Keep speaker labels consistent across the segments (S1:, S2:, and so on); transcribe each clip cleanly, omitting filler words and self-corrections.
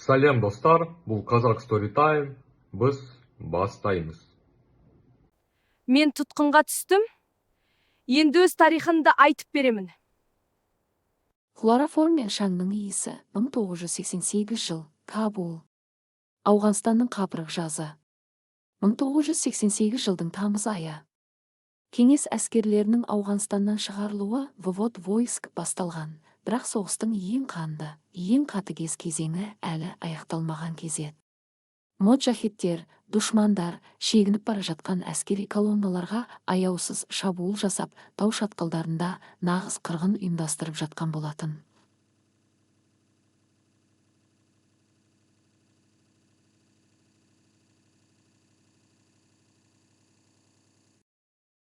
S1: Сәлем достар, бұл Қазақ Story Time, біз бастаймыз.
S2: Мен тұтқынға түстім, енді өз тарихымды айтып беремін.
S3: Хлороформ мен шаңның иісі 1988 жыл, Кабул. Ауғанстанның қапырық жазы. 1988 жылдың тамыз айы. Кеңес әскерлерінің Ауғанстаннан шығарылуы ввод войск басталған, бірақ соғыстың ең қанды, ең қатыгез кезеңі әлі аяқталмаған кезет. Моджахеттер, душмандар шегініп бара жатқан әскери колонналарға аяусыз шабуыл жасап, тау шатқалдарында нағыз қырғын ұйымдастырып жатқан болатын.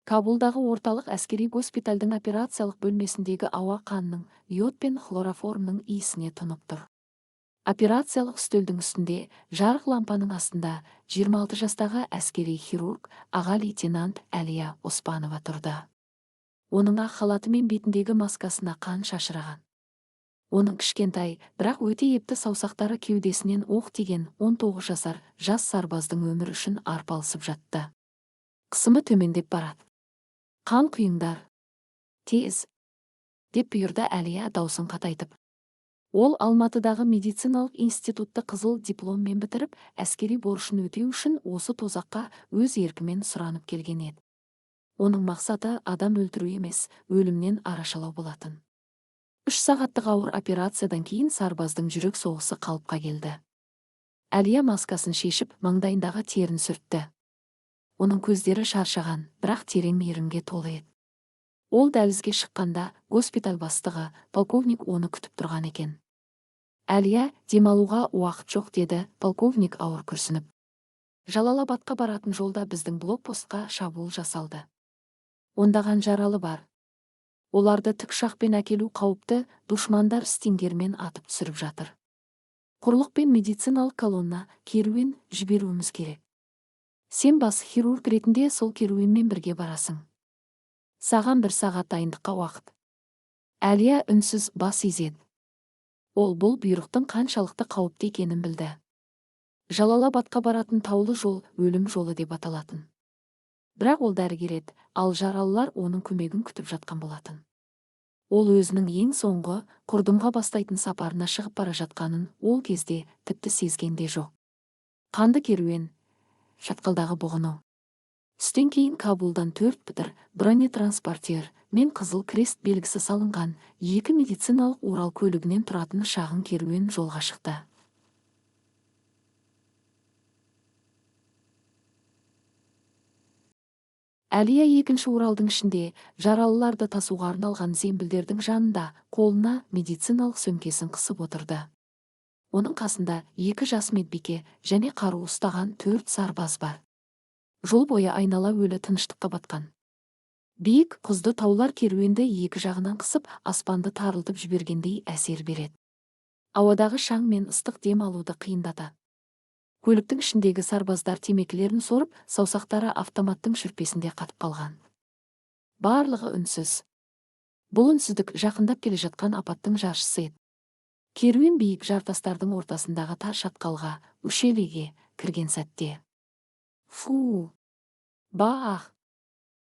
S3: Кабулдағы орталық әскери госпитальдің операциялық бөлмесіндегі ауа қанның, йод пен хлороформның иісіне тұнып тұр. Операциялық үстелдің үстінде, жарық лампаның астында 26 жастағы әскери хирург аға лейтенант Әлия Оспанова тұрды. Оның ақ халаты мен бетіндегі маскасына қан шашыраған. Оның кішкентай, бірақ өте епті саусақтары кеудесінен оқ тиген 19 жасар жас сарбаздың өмірі үшін арпалысып жатты. Қысымы төмендеп барады. Қан құйыңдар. Тез. Деп бұйырды Әлия даусын қатайтып. Ол Алматыдағы медициналық институтты қызыл дипломмен бітіріп, әскери борышын өтеу үшін осы тозаққа өз еркімен сұранып келген еді. Оның мақсаты адам өлтіру емес, өлімнен арашалау болатын. 3 сағаттық ауыр операциядан кейін сарбаздың жүрек соғысы қалыпқа келді. Әлия маскасын шешіп, маңдайындағы терін сүртті. Оның көздері шаршаған, бірақ терең мейірімге толы еді. Ол дәлізге шыққанда, госпиталь бастығы, полковник оны күтіп тұрған екен. Әлия, демалуға уақыт жоқ деді, полковник ауыр күрсініп. Жалалабадқа баратын жолда біздің блокпостқа шабуыл жасалды. Ондаған жаралы бар. Оларды тікұшақпен әкелу қауіпті, душмандар стингермен атып түсіріп жатыр. Құрлық пен медициналық колонна, керуен жіберуіміз керек. Сен бас хирург ретінде сол керуенмен бірге барасың. Саған 1 сағат дайындыққа уақыт. Әлия үнсіз бас изеді. Ол бұл бұйрықтың қаншалықты қауіпті екенін білді. Жалалабадқа баратын таулы жол өлім жолы деп аталатын. Бірақ ол дәрігер еді, ал жаралылар оның көмегін күтіп жатқан болатын. Ол өзінің ең соңғы құрдымға бастайтын сапарына шығып бара жатқанын ол кезде тіпті сезген де жоқ. Қанды керуен, шатқалдағы бұғыну. Түстен кейін Кабулдан 4 бітір бронетранспортер мен қызыл крест белгісі салынған 2 медициналық Урал көлігінен тұратын шағын керуен жолға шықты. Әлия 2-ші Уралдың ішінде жаралыларды тасуға арналған зембілдердің жанында қолына медициналық сөмкесін қысып отырды. Оның қасында 2 жас медбике және қару ұстаған 4 сарбаз бар. Жол бойы айнала өлі тыныштыққа батқан. Биік құзды таулар керуенді 2 жағынан қысып, аспанды тарылтып жібергендей әсер береді. Ауадағы шаң мен ыстық дем алуды қиындатады. Көліктің ішіндегі сарбаздар темекілерін сорып, саусақтары автоматтың шүрпесінде қатып қалған. Барлығы үнсіз. Бұл үнсіздік жақындап келе жатқан апаттың жаршысы еді. Керуен биік жартастардың ортасындағы тар шатқалға, үшелеге кірген сәтте. Фу! Бах!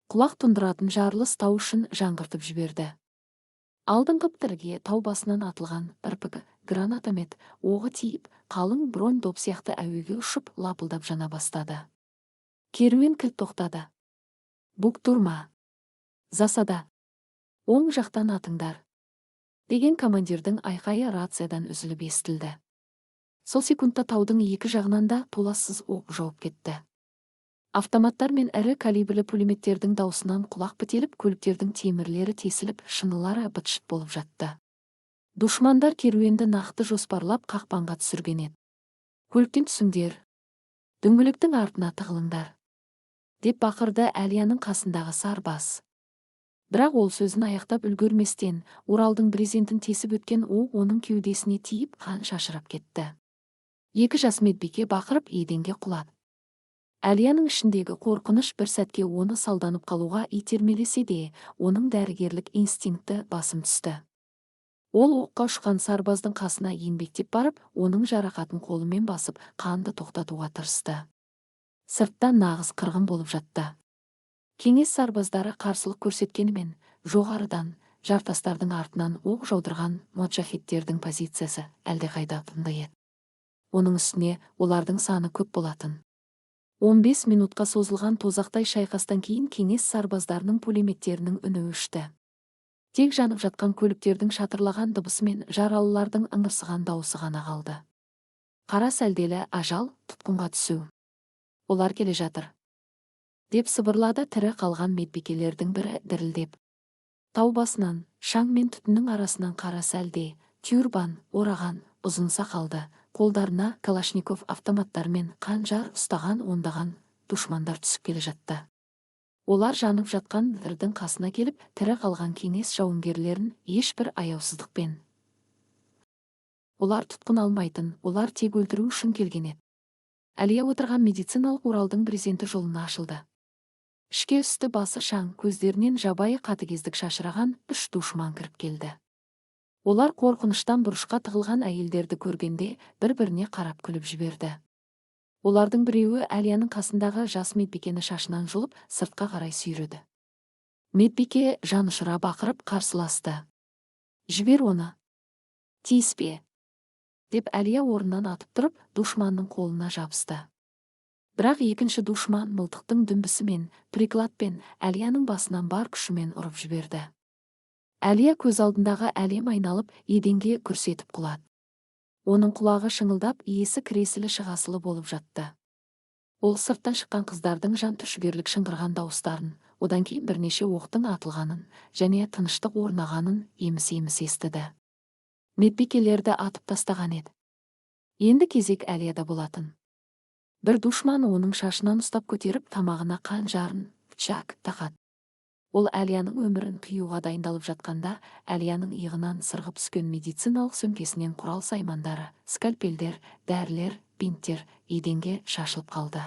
S3: Құлақ тұндыратын жарылыс тау үшін жаңғыртып жіберді. Алдыңғы бітірге тау басынан атылған РПГ гранатомет оғы тиіп, қалың бронь доп сияқты әуеге ұшып лапылдап жана бастады. Керуен кілт тоқтады. Бук тұрма. Засада. Оң жақтан атыңдар. Деген командирдің айқайы рациядан үзіліп естілді. Сол секундта таудың 2 жағынан да толассыз оқ жауып кетті. Автоматтар мен ірі калибрлі пулеметтердің даусынан құлақ бітеліп, көліктердің темірлері тесіліп, шынылары быт-шыт болып жатты. Душмандар керуенді нақты жоспарлап қақпанға түсірген еді. Көліктен түсіңдер. Дөңгелектің артына тығылыңдар. Деп бақырды Әлияның қасындағы сарбаз. Бірақ ол сөзін аяқтап үлгерместен, Уралдың брезентін тесіп өткен оқ оның кеудесіне тиіп, қан шашырап кетті. 2 жас медбике бақырып еденге құлады. Әлияның ішіндегі қорқыныш бір сәтке оны салданып қалуға итермелесе де, оның дәрігерлік инстинкті басым түсті. Ол оққа ұшқан сарбаздың қасына еңбектеп барып, оның жарақатын қолымен басып, қанды тоқтатуға тырысты. Сыртта нағыз қырғын болып жатты. Кеңес сарбаздары қарсылық көрсеткенімен, жоғарыдан, жартастардың артынан оқ жаудырған моджахеттердің позициясы әлдеқайда тынды еді. Оның үстіне олардың саны көп болатын. 15 минутқа созылған тозақтай шайқастан кейін кеңес сарбаздарының пулеметтерінің үні өшті. Тек жанып жатқан көліктердің шатырлаған дыбысы мен жаралылардың ыңырсыған дауысы ғана қалды. Қара сәлделі ажал, тұтқынға түсу. Олар келе жатыр, деп сыбырлады тірі қалған медбикелердің бірі дірілдеп. Тау басынан, шаң мен түтіннің арасынан қара сәлде, тюрбан, ораған, ұзын сақалды, қолдарына калашников автоматтар мен қанжар ұстаған ондаған душмандар түсіп келе жатты. Олар жанып жатқан дірдің қасына келіп, тірі қалған кеңес жауынгерлерін ешбір аяусыздықпен. Олар тұтқын алмайтын, олар тек өлтіру үшін келген еді. Әлия отырған медициналық Уралдың брезенті жолына ашылды. Ішке үсті басы шаң, көздерінен жабайы қатыгездік шашыраған 3 душман кіріп келді. Олар қорқыныштан бұрышқа тығылған әйелдерді көргенде бір-біріне қарап күліп жіберді. Олардың біреуі Әлияның қасындағы жас медбикені шашынан жұлып, сыртқа қарай сүйреді. Медбике жанұшыра бақырып қарсыласты. «Жібер оны! Тиіспе!» деп Әлия орнынан атып тұрып, душманның қолына жабысты. Бірақ екінші душман мылтықтың дүмбісімен, прикладпен Әлияның басынан бар күшімен ұрып жіберді. Әлия көз алдындағы әлем айналып, еденге күрсетіп құлады. Оның құлағы шыңылдап, иесі кіресілі шығасылы болып жатты. Ол сырттан шыққан қыздардың жан түршігерлік шыңғырған дауыстарын, одан кейін бірнеше оқтың атылғанын және тыныштық орнағанын еміс-еміс естіді. Медбикелерді атып тастаған еді. Енді кезек Әлияда болатын. Бір душман оның шашынан ұстап көтеріп, тамағына қанжарын пышақ тақады. Ол Әлияның өмірін қиюға дайындалып жатқанда, Әлияның иығынан сырғып түскен медициналық сөмкесінен құрал саймандары, скальпельдер, дәрілер, бинттер еденге шашылып қалды.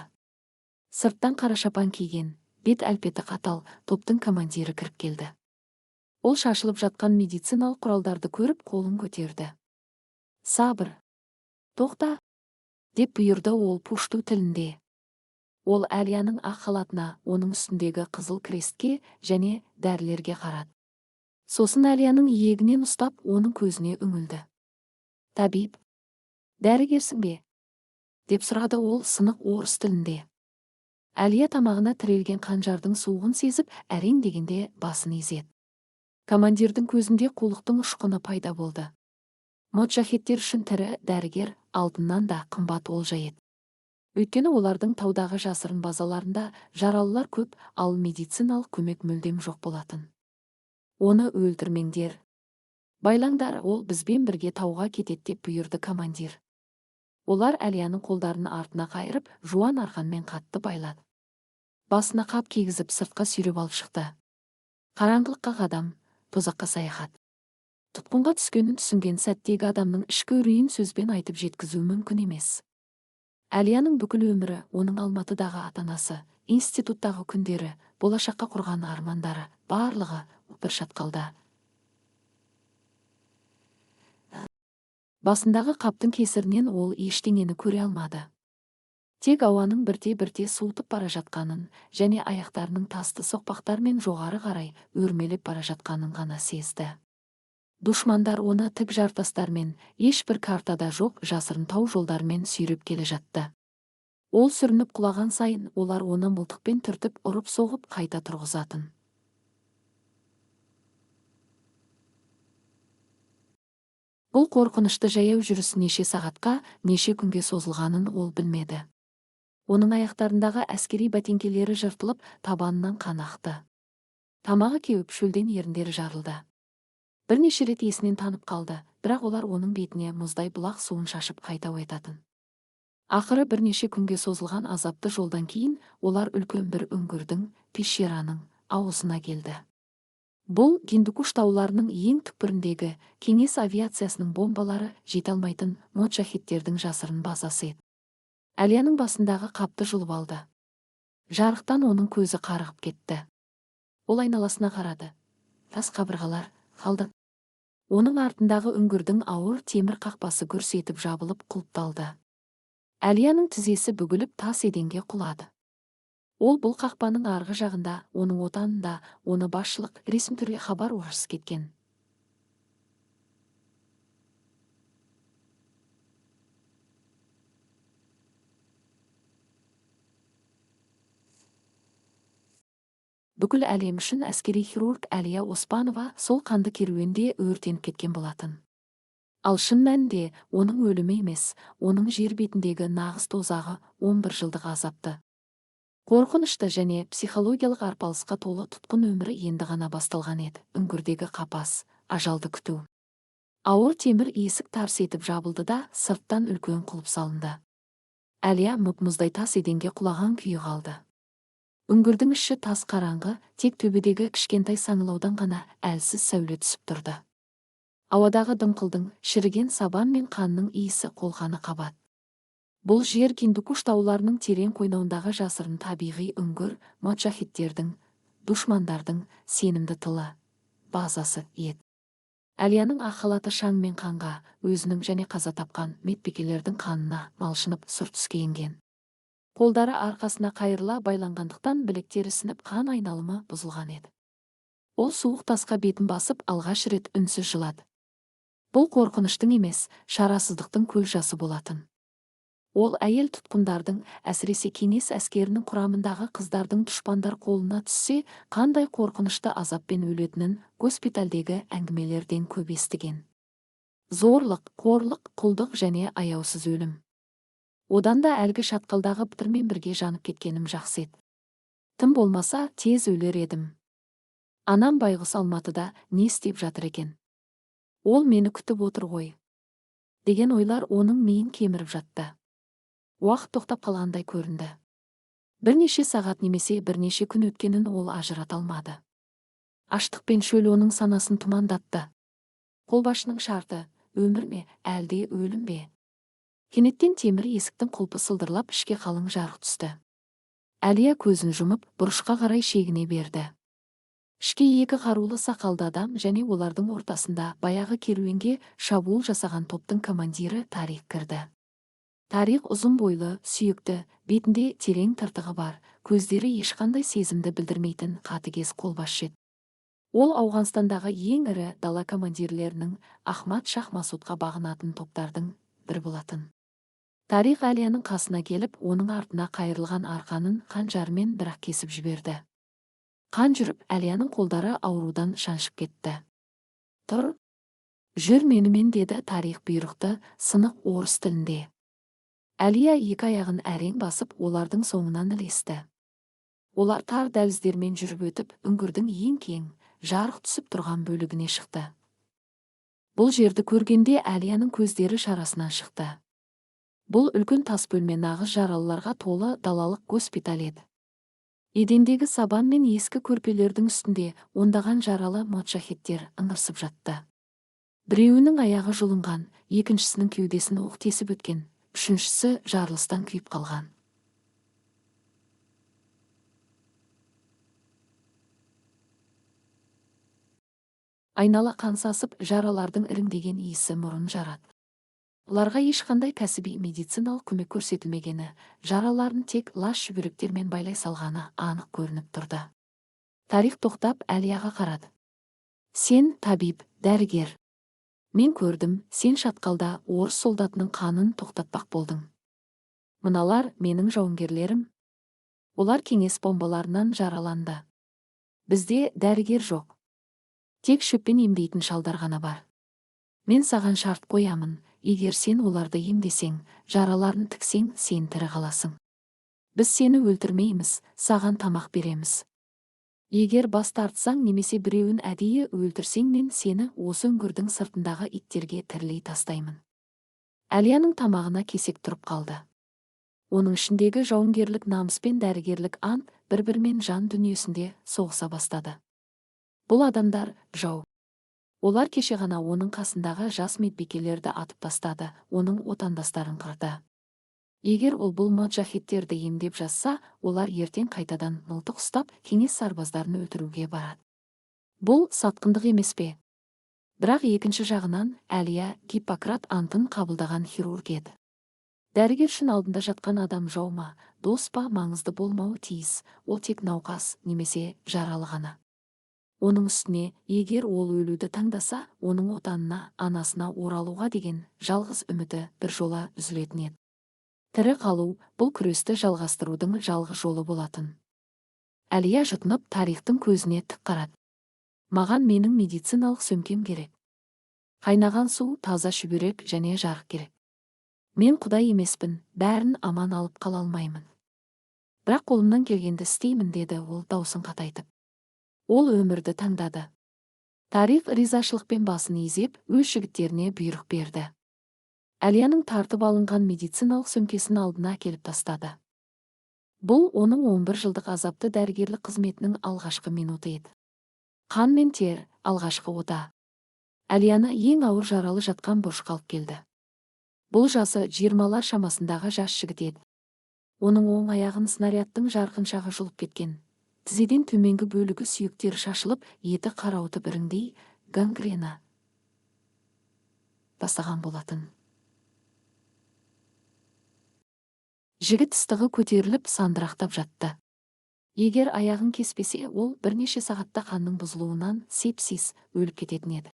S3: Сырттан қара шапан киген, бет әлпеті қатал топтың командирі кіріп келді. Ол шашылып жатқан медициналық құралдарды көріп, қолын көтерді. «Сабыр! Тоқта!» деп бұйырды ол пушту тілінде. Ол Әлияның ақ халатына, оның үстіндегі қызыл крестке және дәрілерге қарады. Сосын Әлияның иегінен ұстап, оның көзіне үңілді. «Табиб, дәрігерсің бе?» деп сұрады ол сынық орыс тілінде. Әлия тамағына тірелген қанжардың суығын сезіп, әрең дегенде басын изеді. Командирдің көзінде қулықтың ұшқыны пайда болды. Моджахеттер үшін тірі дәрігер алтыннан да қымбат олжа еді. Өйткені олардың таудағы жасырын базаларында жаралылар көп, ал медициналық көмек мүлдем жоқ болатын. «Оны өлтірмеңдер. Байлаңдар, ол бізбен бірге тауға кетеді» деп бұйырды командир. Олар Әлияның қолдарын артына қайырып, жуан арқанмен қатты байлады. Басына қап кигізіп сыртқа сүйреп алып шықты. Қараңғылыққа қадам, тозаққа саяхат. Тұтқынға түскенін түсінген сәттегі адамның ішкі үрейін сөзбен айтып жеткізу мүмкін емес. Әлияның бүкіл өмірі, оның Алматыдағы ата-анасы, институттағы күндері, болашаққа құрған армандары, барлығы бір шатқалда. Басындағы қаптың кесірінен ол ештеңені көре алмады. Тек ауаның бірте-бірте суытып бара жатқанын және аяқтарының тасты соқпақтармен жоғары қарай өрмелеп бара жатқанын ғана сезді. Душмандар оны тік жартастармен, ешбір картада жоқ жасырын тау жолдармен сүйреп келе жатты. Ол сүрініп құлаған сайын, олар оны мылтықпен түртіп, ұрып-соғып қайта тұрғызатын. Бұл қорқынышты жаяу жүріс неше сағатқа, неше күнге созылғанын ол білмеді. Оның аяқтарындағы әскери бәтеңкелері жыртылып, табанынан қан ақты. Тамағы кеуіп, шөлден еріндері жарылды. Бірнеше рет есінен танып қалды, бірақ олар оның бетіне мұздай бұлақ суын шашып қайта оятатын. Ақыры бірнеше күнге созылған азапты жолдан кейін олар үлкен бір үңгірдің, пещераның аузына келді. Бұл Гиндукуш тауларының ең түкпіріндегі кеңес авиациясының бомбалары жете алмайтын моджахеттердің жасырын базасы еді. Әлияның басындағы қапты жұлып алды. Жарықтан оның көзі қарығып кетті. Ол айналасына қарады. Тас қабырғалар, қалды. Оның артындағы үңгірдің ауыр темір қақпасы гүрс етіп жабылып құлыпталды. Әлияның тізесі бүгіліп тас еденге құлады. Ол бұл қақпаның арғы жағында, оның отанында, оны басшылық ресми түрде хабар ошсыз кеткен. Бүкіл әлем үшін әскери хирург Әлия Оспанова сол қанды керуенде өртеніп кеткен болатын. Ал шын мәнінде оның өлімі емес, оның жер бетіндегі нағыз тозағы 11 жылдық азапты. Қорқынышты және психологиялық арпалысқа толы тұтқын өмірі енді ғана басталған еді. Үңгірдегі қапас, ажалды күту. Ауыр темір есік тарс етіп жабылды да сырттан үлкен құлып салынды. Әлия мұп-мұздай тас еденге құлаған күйі қалды. Үңгірдің іші тас қараңғы, тек төбедегі кішкентай саңылаудан ғана әлсіз сәуле түсіп тұрды. Ауадағы дымқылдың, шіріген сабан мен қанның иісі қолқаны қабат. Бұл жер Гиндукуш тауларының терең қойнауындағы жасырын табиғи үңгір, моджахидтердің, душмандардың сенімді тылы, базасы еді. Әлияның ақ халаты шаң мен қанға, өзінің және қаза тапқан медбикелердің қанына малшынып сұр түске енген. Қолдары арқасына қайырыла байланғандықтан білектері сініп қан айналымы бұзылған еді. Ол суық тасқа бетін басып алғаш рет үнсіз жылады. Бұл қорқыныштың емес, шарасыздықтың көз жасы болатын. Ол әйел тұтқындардың, әсіресе кеңес әскерінің құрамындағы қыздардың дұшпандар қолына түссе, қандай қорқынышты азаппен өлетінін госпитальдегі әңгімелерден көп естіген. Зорлық, қорлық, құлдық және аяусыз өлім. Одан да әлгі шатқалдағы бітірмен бірге жанып кеткенім жақсы еді. Тым болмаса, тез өлер едім. Анам байғұс Алматыда не істеп жатыр екен? Ол мені күтіп отыр ғой, деген ойлар оның миын кеміріп жатты. Уақыт тоқтап қалғандай көрінді. Бірнеше сағат немесе бірнеше күн өткенін ол ажырата алмады. Аштық пен шөл оның санасын тұмандатты. Қолбасшының шарты, өмір ме, әлде өлім бе? Кенеттен темір есіктің құлпы сылдырлап ішке қалың жарық түсті. Әлия көзін жұмып, бұрышқа қарай шегіне берді. Ішке екі қарулы сақалды адам және олардың ортасында баяғы керуенге шабуыл жасаған топтың командирі Тариқ кірді. Тариқ ұзын бойлы, сүйекті, бетінде терең тыртығы бар, көздері ешқандай сезімді білдірмейтін қатыгез қолбасшы еді. Ол Ауғанстандағы ең ірі дала командирлерінің Ахмад Шах Масудқа бағынатын топтардың бірі болатын. Тариқ Әлияның қасына келіп, оның артына қайырылған арқанын қанжарымен бір-ақ кесіп жіберді. Қан жүріп, Әлияның қолдары аурудан шаншып кетті. Тұр, жүр менімен, деді Тариқ бұйрықты сынық орыс тілінде. Әлия екі аяғын әрең басып, олардың соңынан ілесті. Олар тар дәліздермен жүріп өтіп, үңгірдің ең кең, жарық түсіп тұрған бөлігіне шықты. Бұл жерді көргенде Әлияның көздері шарасынан шықты. Бұл үлкен тас бөлме нағыз жаралыларға толы далалық госпиталь еді. Едендегі сабан мен ескі көрпелердің үстінде ондаған жаралы моджахидтер ыңырсып жатты. Біреуінің аяғы жұлынған, екіншісінің кеудесін оқ тесіп өткен, үшіншісі жарылыстан күйіп қалған. Айнала қан сасып, жаралардың іріңдеген иісі мұрын жарады. Оларға ешқандай кәсіби медициналық көмек көрсетілмегені, жараларын тек лас шүберектермен байлай салғаны анық көрініп тұрды. Тариқ тоқтап Әлияға қарады. Сен табиб, дәрігер. Мен көрдім, сен шатқалда орыс солдатының қанын тоқтатпақ болдың. Мыналар менің жауынгерлерім. Олар кеңес бомбаларынан жараланды. Бізде дәрігер жоқ. Тек шөппен емдейтін шалдар ғана бар. Мен саған шарт қоямын. Егер сен оларды емдесең, жараларын тіксең, сен тірі қаласың. Біз сені өлтірмейміз, саған тамақ береміз. Егер бас тартсаң немесе біреуін әдейі өлтірсең, мен сені осы үңгірдің сыртындағы иттерге тірілей тастаймын. Әлияның тамағына кесек тұрып қалды. Оның ішіндегі жауынгерлік намыс пен дәрігерлік ант бір-бірімен жан дүниесінде соғыса бастады. Бұл адамдар жау. Олар кеше ғана оның қасындағы жас медбикелерді атып тастады, оның отандастарын қырды. Егер ол бұл моджахидтерді емдеп жазса, олар ертең қайтадан мылтық ұстап, кеңес сарбаздарын өлтіруге барады. Бұл сатқындық емес пе? Бірақ екінші жағынан Әлия Гиппократ антын қабылдаған хирург еді. Дәрігер үшін алдында жатқан адам жау ма, дос па маңызды болмауы тиіс, ол тек науқас немесе жаралы ғана. Оның үстіне, егер ол өлуді таңдаса, оның отанына, анасына оралуға деген жалғыз үміті бір жола үзілетін еді. Тірі қалу бұл күресті жалғастырудың жалғыз жолы болатын. Әлия жұтынып тарихтың көзіне тік қарады. Маған менің медициналық сөмкем керек. Қайнаған су, таза шүберек және жарық керек. Мен Құдай емеспін, бәрін аман алып қала алмаймын. Бірақ қолымнан келгенді істеймін, деді ол даусын қатайтып. Ол өмірді таңдады. Тарих ризашылықпен басын изеп, өз жігіттеріне бұйрық берді. Әлияның тартып алынған медициналық сөмкесін алдына келіп тастады. Бұл оның 11 жылдық азапты дәрігерлік қызметінің алғашқы минуты еді. Қан мен тер, алғашқы ота. Әлияны ең ауыр жаралы жатқан бұрышқа алып келді. Бұл жасы 20-лар шамасындағы жас жігіт еді. Оның оң аяғын снарядтың жарқыншағы жұлып кеткен. Тізеден төменгі бөлігі сүйектері шашылып, еті қарауытып іріңдей гангрена бастаған болатын. Жігіт ыстығы көтеріліп сандырақтап жатты. Егер аяғын кеспесе, ол бірнеше сағатта қанның бұзылуынан сепсис өліп кететін еді.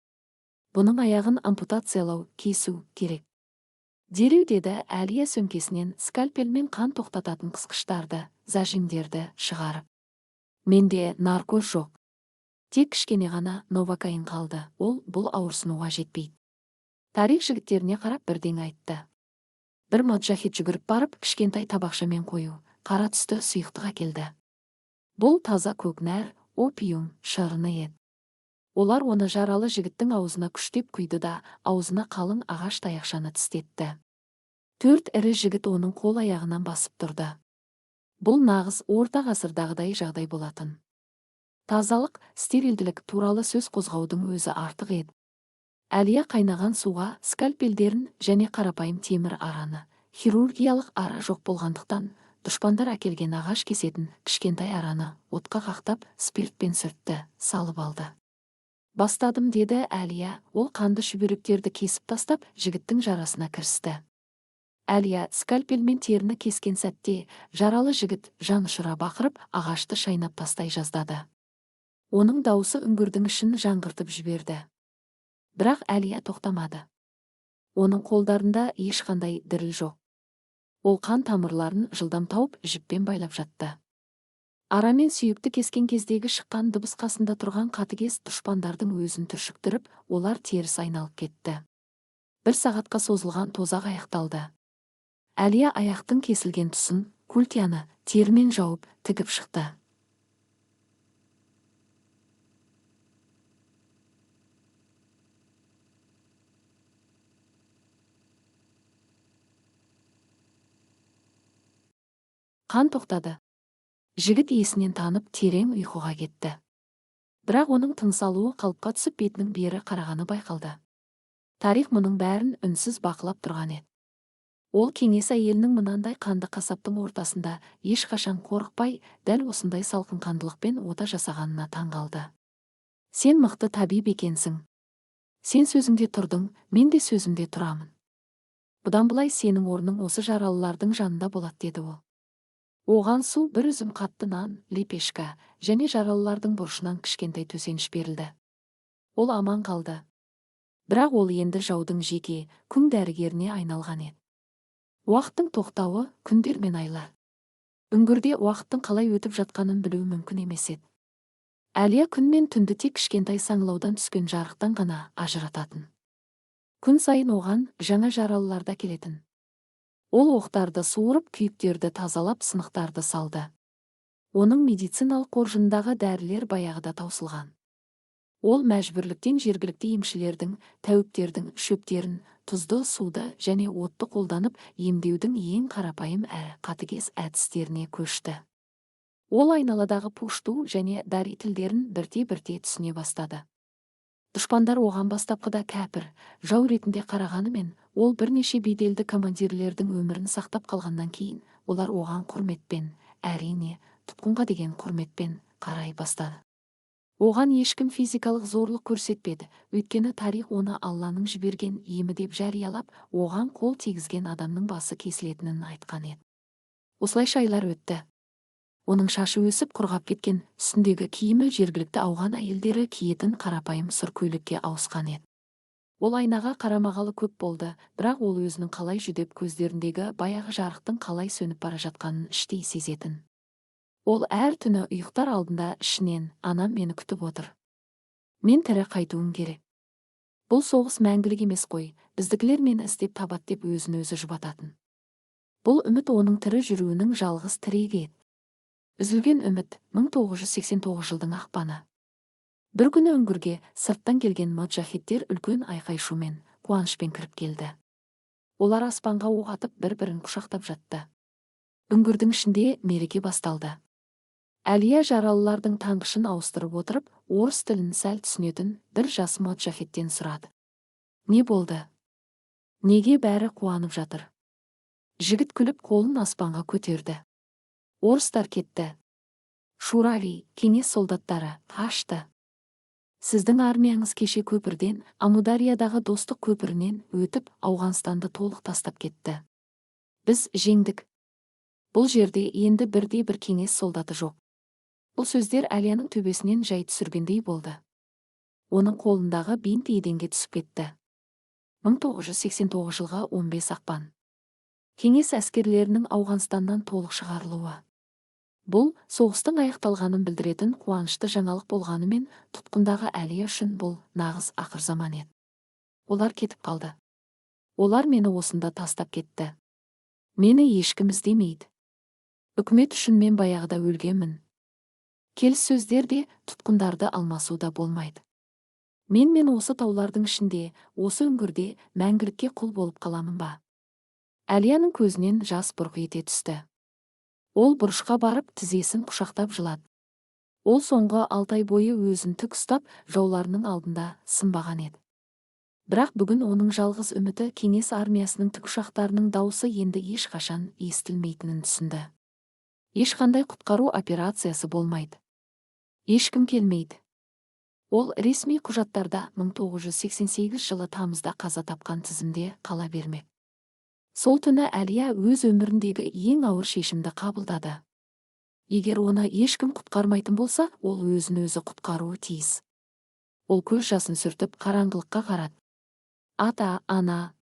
S3: Бұның аяғын ампутациялау, кесу керек. Дереу, деді Әлия сөмкесінен скальпельмен қан тоқтататын қысқыштарды, зажимдерді шығарып. Менде наркоз жоқ. Тек кішкене ғана новокаин қалды. Ол бұл ауырсынуға жетпейді. Тарих жігіттеріне қарап бірден айтты. Бір моджахид жүгіріп барып, кішкентай табақшамен қою, қара түсті сұйықтық әкелді. Бұл таза көкнәр, опиум шырыны еді. Олар оны жаралы жігіттің аузына күштеп құйды да, аузына қалың ағаш таяқшаны тістетті. 4 ірі жігіт оның қол аяғынан басып тұрды. Бұл нағыз орта ғасырдағыдай жағдай болатын. Тазалық, стерилділік туралы сөз қозғаудың өзі артық еді. Әлия қайнаған суға скальпельдерін және қарапайым темір араны, хирургиялық ара жоқ болғандықтан, дұшпандар әкелген ағаш кесетін кішкентай араны отқа қақтап, спиртпен сүртті, салып алды. Бастадым, деді Әлия, ол қанды шүберектерді кесіп тастап, жігіттің жарасына кірісті. Әлия скальпельмен теріні кескен сәтте, жаралы жігіт жанұшыра бақырып, ағашты шайнап тастай жаздады. Оның дауысы үңгірдің ішін жаңғыртып жіберді. Бірақ Әлия тоқтамады. Оның қолдарында ешқандай діріл жоқ. Ол қан тамырларын жылдам тауып, жіппен байлап жатты. Арамен сүйекті кескен кездегі шыққан дыбыс қасында тұрған қатыгез дұшпандардың өзін түршіктіріп, олар теріс айналып кетті. 1 сағатқа созылған тозақ аяқталды. Әлия аяқтың кесілген тұсын, культяны терімен жауып, тігіп шықты. Қан тоқтады. Жігіт есінен танып терең ұйқыға кетті. Бірақ оның тыныс алуы қалыпқа түсіп бетінің бері қарағаны байқалды. Тарих мұның бәрін үнсіз бақылап тұрған еді. Ол кеңес әйелінің мынандай қанды қасаптың ортасында ешқашан қорықпай, дәл осындай салқын қандылықпен ота жасағанына таңғалды. Сен мықты табиб екенсің. Сен сөзіңде тұрдың, мен де сөзімде тұрамын. Бұдан бұлай сенің орның осы жаралылардың жанында болады, деді ол. Оған су, бір үзім қатты нан, лепешка және жаралылардың бұрышынан кішкентай төсеніш берілді. Ол аман қалды. Бірақ ол енді жаудың жеке, күң дәрігеріне айналған еді. Уақыттың тоқтауы күндер мен айлар. Үңгірде уақыттың қалай өтіп жатқанын білу мүмкін емес еді. Әлия күн мен түнді тек кішкентай саңылаудан түскен жарықтан ғана ажырататын. Күн сайын оған жаңа жаралыларда келетін. Ол оқтарды суырып, күйіктерді тазалап, сынықтарды салды. Оның медициналық қоржындағы дәрілер баяғыда таусылған. Ол мәжбүрліктен жергілікті емшілердің, тәуіптердің шөптерін, тұзды суды және отты қолданып, емдеудің ең қарапайым әрі қатыгез әдістеріне көшті. Ол айналадағы пушту және дари тілдерін бірте-бірте түсіне бастады. Дұшпандар оған бастапқыда кәпір, жау ретінде қарағанымен, ол бірнеше беделді командирлердің өмірін сақтап қалғаннан кейін, олар оған құрметпен, әрине, тұтқынға деген құрметпен қарай бастады. Оған ешкім физикалық зорлық көрсетпеді, өйткені тарих оны Алланың жіберген емі деп жариялап, оған қол тигізген адамның басы кесілетінін айтқан еді. Осылайша айлар өтті. Оның шашы өсіп құрғап кеткен, үстіндегі киімі жергілікті ауған әйелдері киетін қарапайым сұр көйлекке ауысқан еді. Ол айнаға қарамағалы көп болды, бірақ ол өзінің қалай жүдеп көздеріндегі баяғы жарықтың қалай сөніп бара жатқанын іштей сезетін. Ол әр түні ұйықтар алдында ішінен, анам мені күтіп отыр. Мен тірі қайтуым керек. Бұл соғыс мәңгілік емес қой, біздікілер мені іздеп табады деп өзін өзі жұбататын. Бұл үміт оның тірі жүруінің жалғыз тірегі еді. Үзілген үміт 1989 жылдың ақпаны. Бір күні үңгірге сырттан келген мұджахидтер үлкен айқай-шумен, қуанышпен кіріп келді. Олар аспанға оқ атып бір-бірін құшақтап жатты. Үңгірдің ішінде мереке басталды. Әлия жаралылардың таңғышын ауыстырып отырып, орыс тілін сәл түсінетін бір жас мұджахидтен сұрады. Не болды? Неге бәрі қуанып жатыр? Жігіт күліп қолын аспанға көтерді. Орыстар кетті. Шурави, кеңес солдаттары, қашты. Сіздің армияңыз кеше көпірден, Амудариядағы достық көпірінен өтіп, Ауғанстанды толық тастап кетті. Біз жеңдік. Бұл жерде енді бірде-бір кеңес солдаты жоқ. Бұл сөздер Әлияның төбесінен жай түсіргендей болды. Оның қолындағы бинт еденге түсіп кетті. 1989 жылға 15 ақпан. Кеңес әскерлерінің Ауғанстаннан толық шығарылуы. Бұл, соғыстың аяқталғанын білдіретін қуанышты жаңалық болғанымен, тұтқындағы Әлия үшін бұл нағыз ақырзаман еді. Олар кетіп қалды. Олар мені осында тастап кетті. Мені ешкім іздемейді. Үкімет үшін мен баяғыда өлгенмін. Келіссөздер де, тұтқындарды алмасуда болмайды. Мен осы таулардың ішінде, осы үңгірде мәңгілікке құл болып қаламын ба? Әлияның көзінен жас бұрқ ете түсті. Ол бұрышқа барып тізесін құшақтап жылады. Ол соңғы 6 ай бойы өзін тік ұстап, жауларының алдында сынбаған еді. Бірақ бүгін оның жалғыз үміті кеңес армиясының тікұшақтарының дауысы енді ешқашан естілмейтінін түсінді. Ешқандай құтқару операциясы болмайды. Ешкім келмейді. Ол ресми құжаттарда 1988 жылы тамызда қаза тапқан тізімде қала бермек. Сол түні Әлия өз өміріндегі ең ауыр шешімді қабылдады. Егер оны ешкім құтқармайтын болса, ол өзін өзі құтқаруы тиіс. Ол көз жасын сүртіп қараңғылыққа қарады. Ата, ана,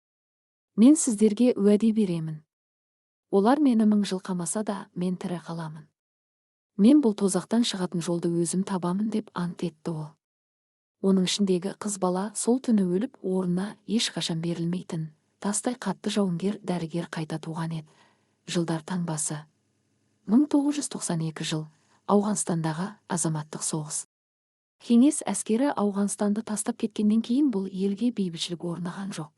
S3: мен сіздерге уәде беремін. Олар мені 1000 жыл қамаса да, мен тірі қаламын. Мен бұл тозақтан шығатын жолды өзім табамын деп ант етті ол. Оның ішіндегі қыз бала сол түні өліп, орнына ешқашан берілмейтін тастай қатты жауынгер дәрігер қайта туған еді. Жылдар таңбасы. 1992 жыл. Ауғанстандағы азаматтық соғыс. Кеңес әскері Ауғанстанды тастап кеткеннен кейін бұл елге бейбітшілік орнаған жоқ.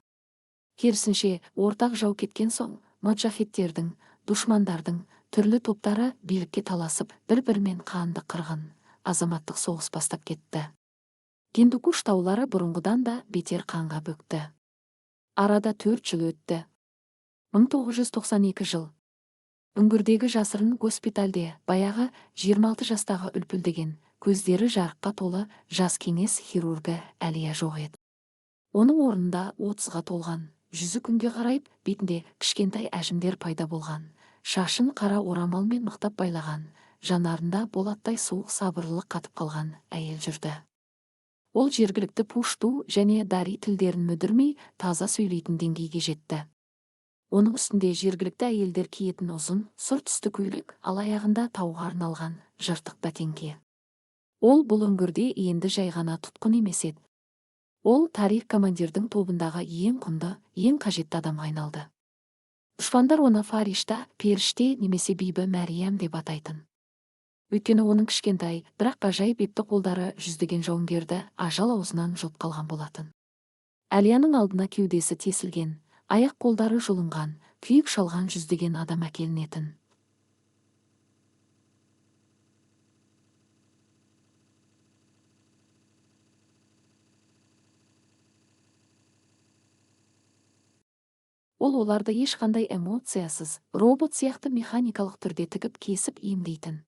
S3: Керісінше, ортақ жау кеткен соң, мұджахидтердің, душмандардың түрлі топтары билікке таласып, бір-бірімен қанды қырғын, азаматтық соғыс бастап кетті. Гиндукуш таулары бұрынғыдан да бетер қанға бөкті. Арада 4 жыл өтті. 1992 жыл. Үңгірдегі жасырын госпитальде баяғы 26 жастағы үлпілдеген, көздері жарыққа толы жас кеңес хирургі Әлия жоқ еді. Оның орнында 30-ға толған, жүзі күнге қарайып, бетінде кішкентай әжімдер пайда болған, шашын қара орамалмен мықтап байлаған, жанарында болаттай суық сабырлылық қатып қалған әйел жүрді. Ол жергілікті пушту және дари тілдерін мүдірмей таза сөйлейтін деңгейге жетті. Оның үстінде жергілікті әйелдер киетін ұзын, сұр түсті көйлек, ал аяғында тауға арналған жыртық бәтеңке. Ол бұл үңгірде енді жай ғана тұтқын емес еді. Ол тарих командирдің тобындағы ең құнды, ең қажетті адамға айналды. Дұшпандар оны фаришта, періште немесе бибі Мәриям деп атайтын. Өйткені оның кішкентай, бірақ ғажайып епті қолдары жүздеген жауынгерді ажал аузынан жұлып қалған болатын. Әлияның алдына кеудесі тесілген, аяқ қолдары жұлынған, күйік шалған жүздеген адам әкелінетін. Ол оларды ешқандай эмоциясыз, робот сияқты механикалық түрде тігіп кесіп емдейтін.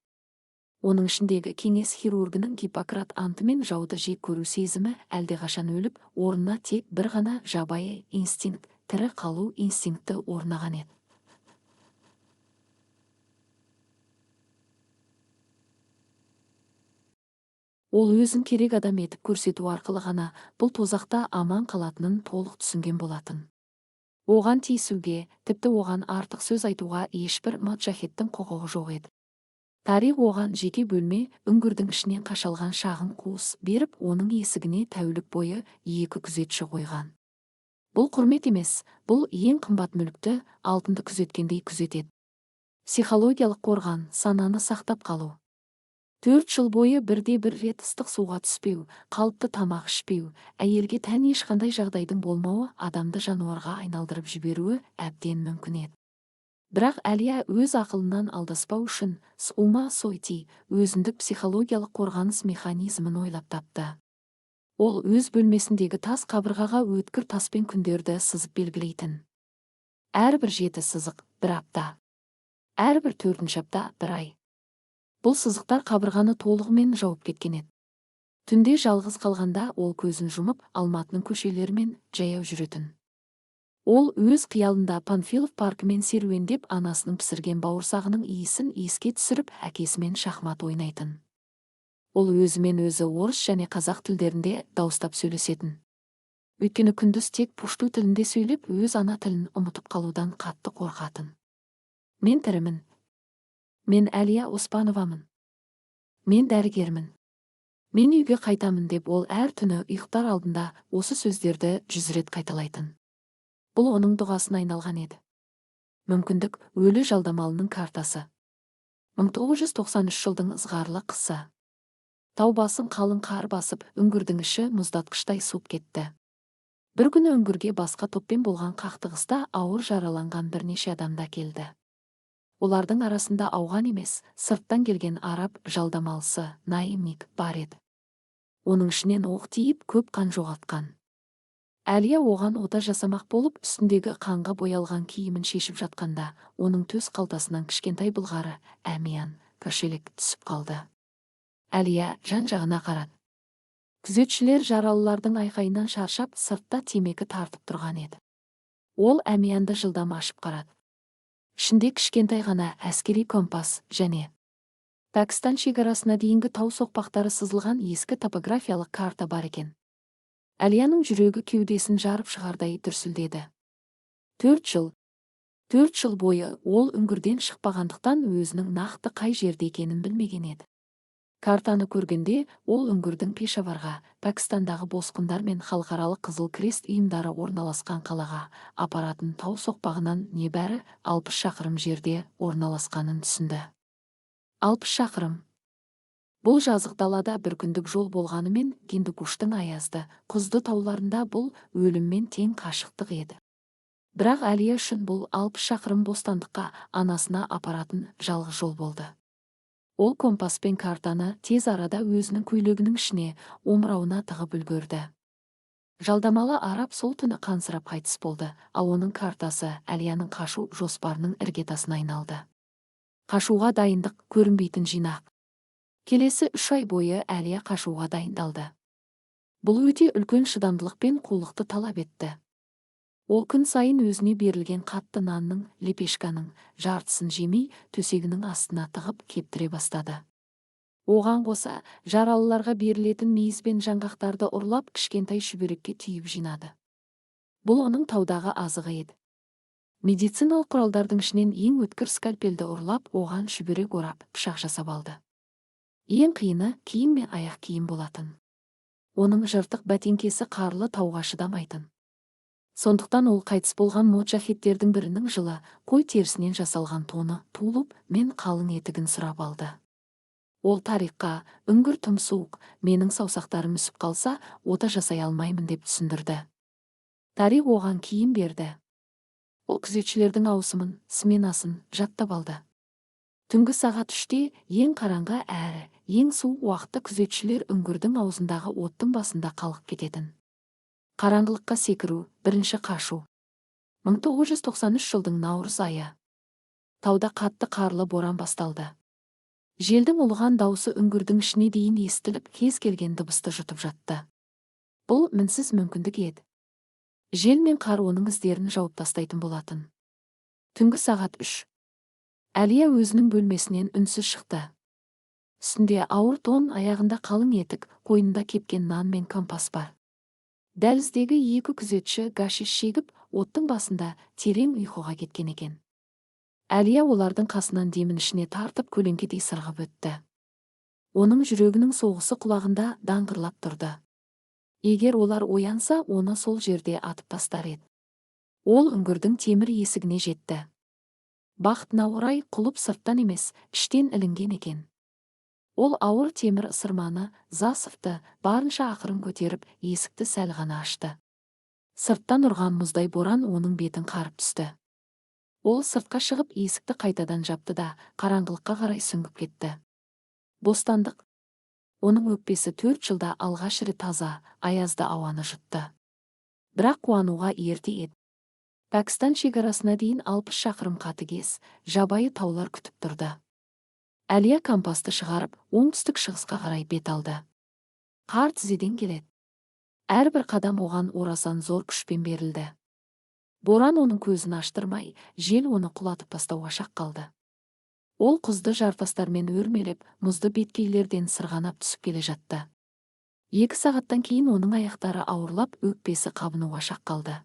S3: Оның ішіндегі кеңес хирургінің Гиппократ антымен жауды жек көру сезімі әлдеқашан өліп, орнына тек бір ғана жабайы инстинкт, тірі қалу инстинкті орнаған еді. Ол өзін керек адам етіп көрсету арқылы ғана бұл тозақта аман қалатынын толық түсінген болатын. Оған тиісуге, тіпті оған артық сөз айтуға ешбір моджахеттің құқығы жоқ еді. Тарих оған жеке бөлме үңгірдің ішінен қашалған шағын қуыс беріп, оның есігіне тәулік бойы 2 күзетші қойған. Бұл құрмет емес, бұл ең қымбат мүлікті алтынды күзеткендей күзетеді. Психологиялық қорған, сананы сақтап қалу. 4 жыл бойы бірде-бір рет ыстық суға түспеу, қалыпты тамақ ішпеу, әйелге тән ешқандай жағдайдың болмауы адамды жануарға айналдырып жіберуі әбден мүмкін еді. Бірақ Әлия өз ақылынан алдаспау үшін Сума Сойти өзіндік психологиялық қорғаныс механизмін ойлап тапты. Ол өз бөлмесіндегі тас қабырғаға өткір таспен күндерді сызып белгілейтін. Әрбір 7 сызық 1 апта. Әрбір 4-ші апта 1 ай. Бұл сызықтар қабырғаны толығымен жауып кеткен еді. Түнде жалғыз қалғанда ол көзін жұмып Алматының көшелерімен жаяу жүретін. Ол өз қиялында Панфилов паркімен серуендеп анасының пісірген бауырсағының иісін еске түсіріп әкесімен шахмат ойнайтын. Ол өзімен өзі орыс және қазақ тілдерінде дауыстап сөйлесетін. Өйткені күндіз тек пушту тілінде сөйлеп, өз ана тілін ұмытып қалудан қатты қорқатын. Мен тірімін. Мен Әлия Оспановамын. Мен дәрігермін. Мен үйге қайтамын деп ол әр түні ұйықтар алдында осы сөздерді 100 рет қайталайтын. Бұл оның дұғасына айналған еді. Мүмкіндік өлі жалдамалының картасы. 1993 жылдың ызғарлы қысы. Тау басын қалың қар басып, үңгірдің іші мұздатқыштай суып кетті. Бір күні үңгірге басқа топпен болған қақтығыста ауыр жараланған бірнеше адамда келді. Олардың арасында ауған емес, сырттан келген араб жалдамалысы Наимник бар еді. Оның ішінен оқ тиіп көп қан жоғалтқан. Әлия оған ота жасамақ болып, үстіндегі қанға боялған киімін шешіп жатқанда, оның төс қалтасынан кішкентай былғары әмиян кошелек түсіп қалды. Әлия жан-жағына қарады. Күзетшілер жаралылардың айқайынан шаршап, сыртта темекі тартып тұрған еді. Ол әмиянды жылдам ашып қарады. Ішінде кішкентай ғана әскери компас және Пәкістан шекарасына дейінгі тау соқпақтары сызылған ескі топографиялық карта бар екен. Әлияның жүрегі кеудесін жарып шығардай дүрсілдеді. 4 жыл бойы ол үңгірден шықпағандықтан өзінің нақты қай жерде екенін білмеген еді. Картаны көргенде ол үңгірдің Пешаварға, Пәкістандағы босқындар мен халықаралық Қызыл Крест ұйымдары орналасқан қалаға апаратын тау соқпағынан небәрі 60 шақырым жерде орналасқанын түсінді. 60 шақырым. Бұл жазық далада бір күндік жол болғанымен Гиндукуштың аязды, құзды тауларында бұл өліммен тең қашықтық еді. Бірақ Әлия үшін бұл 60 шақырым бостандыққа анасына апаратын жалғыз жол болды. Ол компас пен картаны тез арада өзінің көйлегінің ішіне, омырауына тығып үлгерді. Жалдамалы араб сол түні қансырап қайтыс болды, ал оның картасы Әлияның қашу жоспарының іргетасына айналды. Қашуға дайындық, көрінбейтін жинақ. Келесі 3 ай бойы Әлия қашуға дайындалды. Бұл өте үлкен шыдамдылық пен қулықты талап етті. Ол күн сайын өзіне берілген қатты нанның, лепешканың жартысын жемей, төсегінің астына тығып кептіре бастады. Оған қоса, жаралыларға берілетін мейіз бен жаңғақтарды ұрлап, кішкентай шүберекке түйіп жинады. Бұл оның таудағы азығы еді. Медициналық құралдардың ішінен ең өткір скальпелді ұрлап, оған шүберек орап, пышақ жасап алды. Ең қиыны киім мен аяқ киім болатын. Оның жыртық бәтеңкесі қарлы тауға шыдамайтын. Сондықтан ол қайтыс болған моджахеттердің бірінің жылы қой терісінен жасалған тоны туылып, мен қалың етігін сұрап алды. Ол тарихқа, үңгір тым суық, менің саусақтарым үсіп қалса, ота жасай алмаймын деп түсіндірді. Тарих оған киім берді. Ол күзетшілердің ауысымын, сменасын жаттап алды. Түнгі сағат 3-те ең қараңғы әрі ең суық уақытта күзетшілер үңгірдің аузындағы оттың басында қалғып кететін. Қараңғылыққа секіру, бірінші қашу. 1993 жылдың наурыз айы. Тауда қатты қарлы боран басталды. Желдің ұлыған даусы үңгірдің ішіне дейін естіліп, кез келген дыбысты жұтып жатты. Бұл мінсіз мүмкіндік еді. Жел мен қар оның іздерін жауып тастайтын болатын. Түнгі сағат 3. Әлия өзінің бөлмесінен үнсіз шықты. Үстінде ауыр тон, аяғында қалың етік, қойнында кепкен нан мен компас бар. Дәліздегі екі күзетші гашиш шегіп, оттың басында терең ұйқыға кеткен екен. Әлия олардың қасынан демін ішіне тартып көлеңкедей сырғып өтті. Оның жүрегінің соғысы құлағында даңғырлап тұрды. Егер олар оянса, оны сол жерде атып тастар еді. Ол үңгірдің темір есігіне жетті. Бақытына орай құлып сырттан емес, іштен ілінген екен. Ол ауыр темір ысырманы, засыпты, барынша ақырын көтеріп, есікті сәл ғана ашты. Сырттан ұрған мұздай боран оның бетін қарып түсті. Ол сыртқа шығып есікті қайтадан жапты да, қараңғылыққа қарай сүңгіп кетті. Бостандық. Оның өкпесі 4 жылда алғаш рет таза, аязды ауаны жұтты. Бірақ қуануға ерте еді. Пәкістан шекарасына дейін 60 шақырым қатыгез, жабайы таулар күтіп тұрды. Әлия компасты шығарып, оңтүстік шығысқа қарай бет алды. Қар тізеден келеді. Әрбір қадам оған орасан зор күшпен берілді. Боран оның көзін аштырмай, жел оны құлатып тастауға шақ қалды. Ол құзды жартастармен өрмелеп, мұзды беткейлерден сырғанап түсіп келе жатты. 2 сағаттан кейін оның аяқтары ауырлап, өкпесі қабынуға шақ қалды.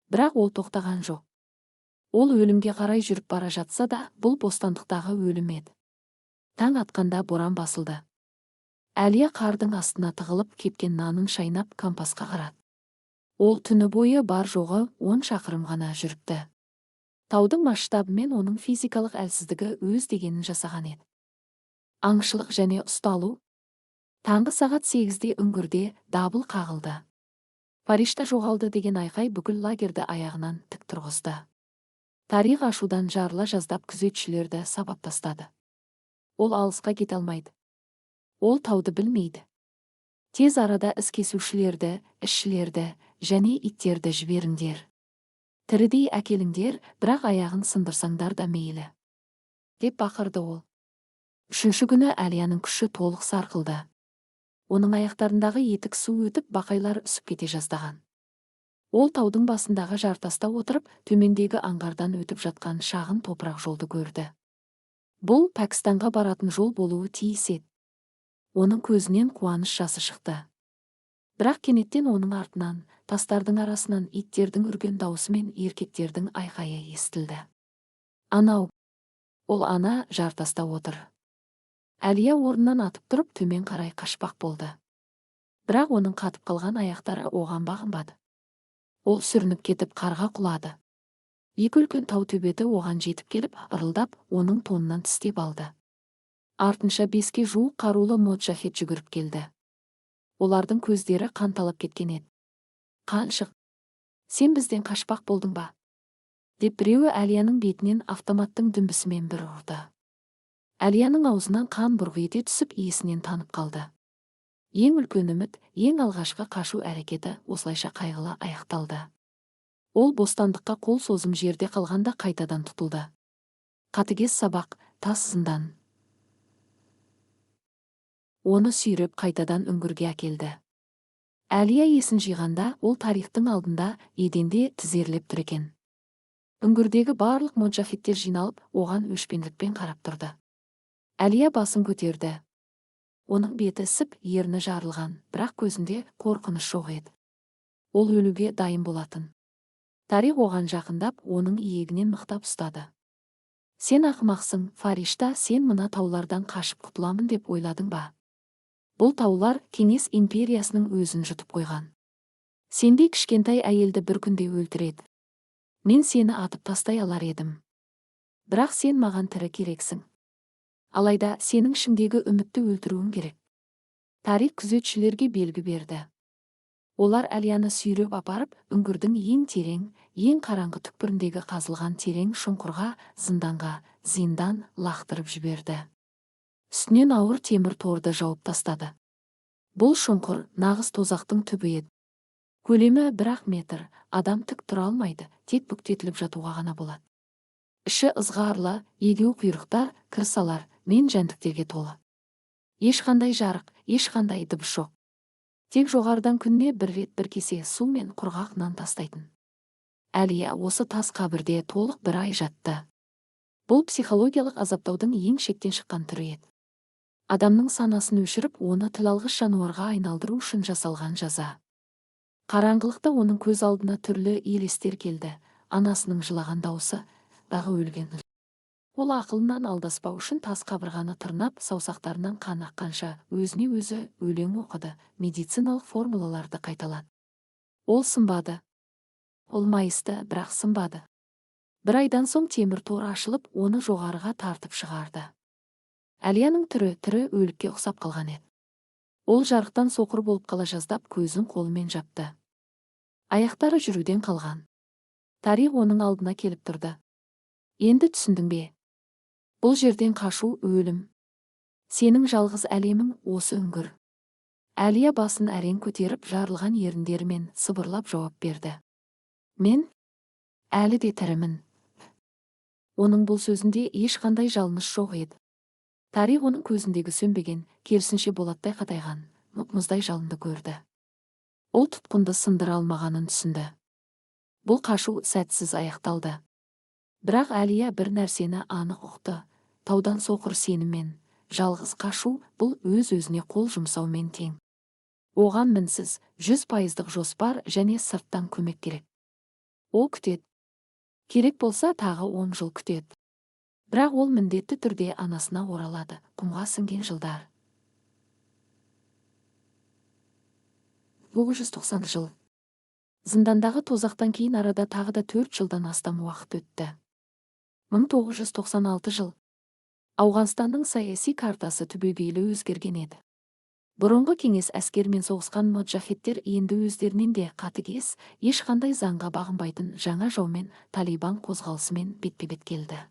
S3: Бірақ ол тоқтаған жоқ. Ол өлімге қарай жүріп бара жатса да, бұл бостандықтағы өлім еді. Таң атқанда боран басылды. Әлия қардың астына тығылып, кепкен нанын шайнап компасқа қарады. Ол түні бойы бар жоғы 10 шақырым ғана жүріпті. Таудың масштабы мен оның физикалық әлсіздігі өз дегенін жасаған еді. Аңшылық және ұсталу. Таңғы сағат 8-де үңгірде дабыл қағылды. Парижда жоғалды деген айқай бүкіл лагерді аяғынан тік тұрғызды. Тарих ашудан жарыла жаздап күзетшілерді сабап тастады. Ол алысқа кете алмайды. Ол тауды білмейді. Тез арада із кесушілерді, ішшілерді және иттерді жіберіңдер. Тірідей әкеліңдер, бірақ аяғын сындырсаңдар да мейлі. Деп бақырды ол. 3-ші күні Әлияның күші толық сарқылды. Оның аяқтарындағы етік су өтіп, бақайлар үсіп кете жаздаған. Ол таудың басындағы жартаста отырып, төмендегі аңғардан өтіп жатқан шағын топырақ жолды көрді. Бұл Пәкістанға баратын жол болуы тиіс еді. Оның көзінен қуаныш жасы шықты. Бірақ кенеттен оның артынан, тастардың арасынан иттердің үрген дауысы мен еркектердің айқайы естілді. Анау. Ол ана жартаста отыр. Әлия орнынан атып тұрып төмен қарай қашпақ болды. Бірақ оның қатып қалған аяқтары оған бағынбады. Ол сүрініп кетіп қарға құлады. Екі үлкен тау төбеті оған жетіп келіп, ырылдап, оның тонынан тістеп алды. Артынша 5-ке жуық қарулы моджахет жүгіріп келді. Олардың көздері қанталап кеткен еді. Қаншық, сен бізден қашпақ болдың ба? Деп біреуі Әлияның бетінен автоматтың дүмбісімен бір ұрды. Әлияның аузынан қан бұрқ ете түсіп, иесінен танып қалды. Ең үлкен үміт, ең алғашқы қашу әрекеті осылайша қайғылы аяқталды. Ол бостандыққа қол созым жерде қалғанда қайтадан тұтылды. Қатыгез сабақ, тас зындан. Оны сүйреп қайтадан үңгірге әкелді. Әлия есін жиғанда, ол тарихтың алдында еденде тізерлеп тұр екен. Үңгірдегі барлық моджахеттер жиналып, оған өшпенділікпен қарап тұрды. Әлия басын көтерді. Оның беті ісіп, ерні жарылған, бірақ көзінде қорқыныш жоқ еді. Ол өлуге дайын болатын. Тарих оған жақындап, оның иегінен мықтап ұстады. Сен ақымақсың, Фаришта, сен мына таулардан қашып құтыламын деп ойладың ба? Бұл таулар Кеңес империясының өзін жұтып қойған. Сендей кішкентай әйелді бір күнде өлтіреді. Мен сені атып тастай алар едім. Бірақ сен маған тірі керексің. Алайда сенің ішіңдегі үмітті өлтіруің керек. Тарих күзетшілерге белгі берді. Олар Әлияны сүйреп апарып, үңгірдің ең терең, ең қараңғы түкпіріндегі қазылған терең шұңқырға, зиндан лақтырып жіберді. Үстінен ауыр темір торды жауып тастады. Бұл шұңқыр нағыз тозақтың түбі еді. Көлемі 1 метр, адам тік тұра алмайды, тек бүктетіліп жатуға ғана болады. Іші ызғарлы, егеу құйрықтар, кірсалар, мен жәндіктерге толы. Ешқандай жарық, ешқандай дыбыс жоқ. Тек жоғарыдан күніне бір рет бір кесе су мен құрғақ нан тастайтын. Әлия осы тас қабірде толық бір ай жатты. Бұл психологиялық азаптаудың ең шектен шыққан түрі еді. Адамның санасын өшіріп, оны тіл алғыш жануарға айналдыру үшін жасалған жаза. Қараңғылықта оның көз алдына түрлі елестер келді. Анасының жылаған дауысы, дағы өлген. Ол ақылынан алдаспау үшін тас қабырғаны тырнап, саусақтарынан қан аққанша өзіне өзі өлең оқыды, медициналық формулаларды қайталады. Ол сынбады. Ол майысты, бірақ сынбады. Бір айдан соң темір тор ашылып, оны жоғарыға тартып шығарды. Әлияның түрі өлікке ұқсап қалған еді. Ол жарықтан соқыр болып қала жаздап, көзін қолымен жапты. Аяқтары жүруден қалған. Тарих оның алдына келіп тұрды. Енді түсіндің бе? Бұл жерден қашу өлім. Сенің жалғыз әлемің осы үңгір. Әлия басын әрең көтеріп, жарылған еріндерімен сыбырлап жауап берді. Мен әлі де тірімін. Оның бұл сөзінде ешқандай жалыныш жоқ еді. Тарих оның көзіндегі сөнбеген, керісінше болаттай қатайған, мұздай жалынды көрді. Ол тұтқынды сындыра алмағанын түсінді. Бұл қашу сәтсіз аяқталды. Бірақ Әлия бір нәрсені анық ұқты. Таудан соқыр сеніммен, жалғыз қашу бұл өз-өзіне қол жұмсаумен тең. Оған мінсіз 100% жоспар және сырттан көмек керек. Ол күтеді. Керек болса тағы 10 жыл күтеді. Бірақ ол міндетті түрде анасына оралады. Құмға сіңген жылдар. 990 жыл. Зындандағы тозақтан кейін арада тағы да 4 жылдан астам уақыт өтті. 1996 жыл. Ауғанстанның саяси картасы түбегейлі өзгерген еді. Бұрынғы кеңес әскермен соғысқан моджахеттер енді өздерінен де қатыгез, ешқандай заңға бағынбайтын жаңа жаумен, Талибан қозғалысымен бетпе-бет келді.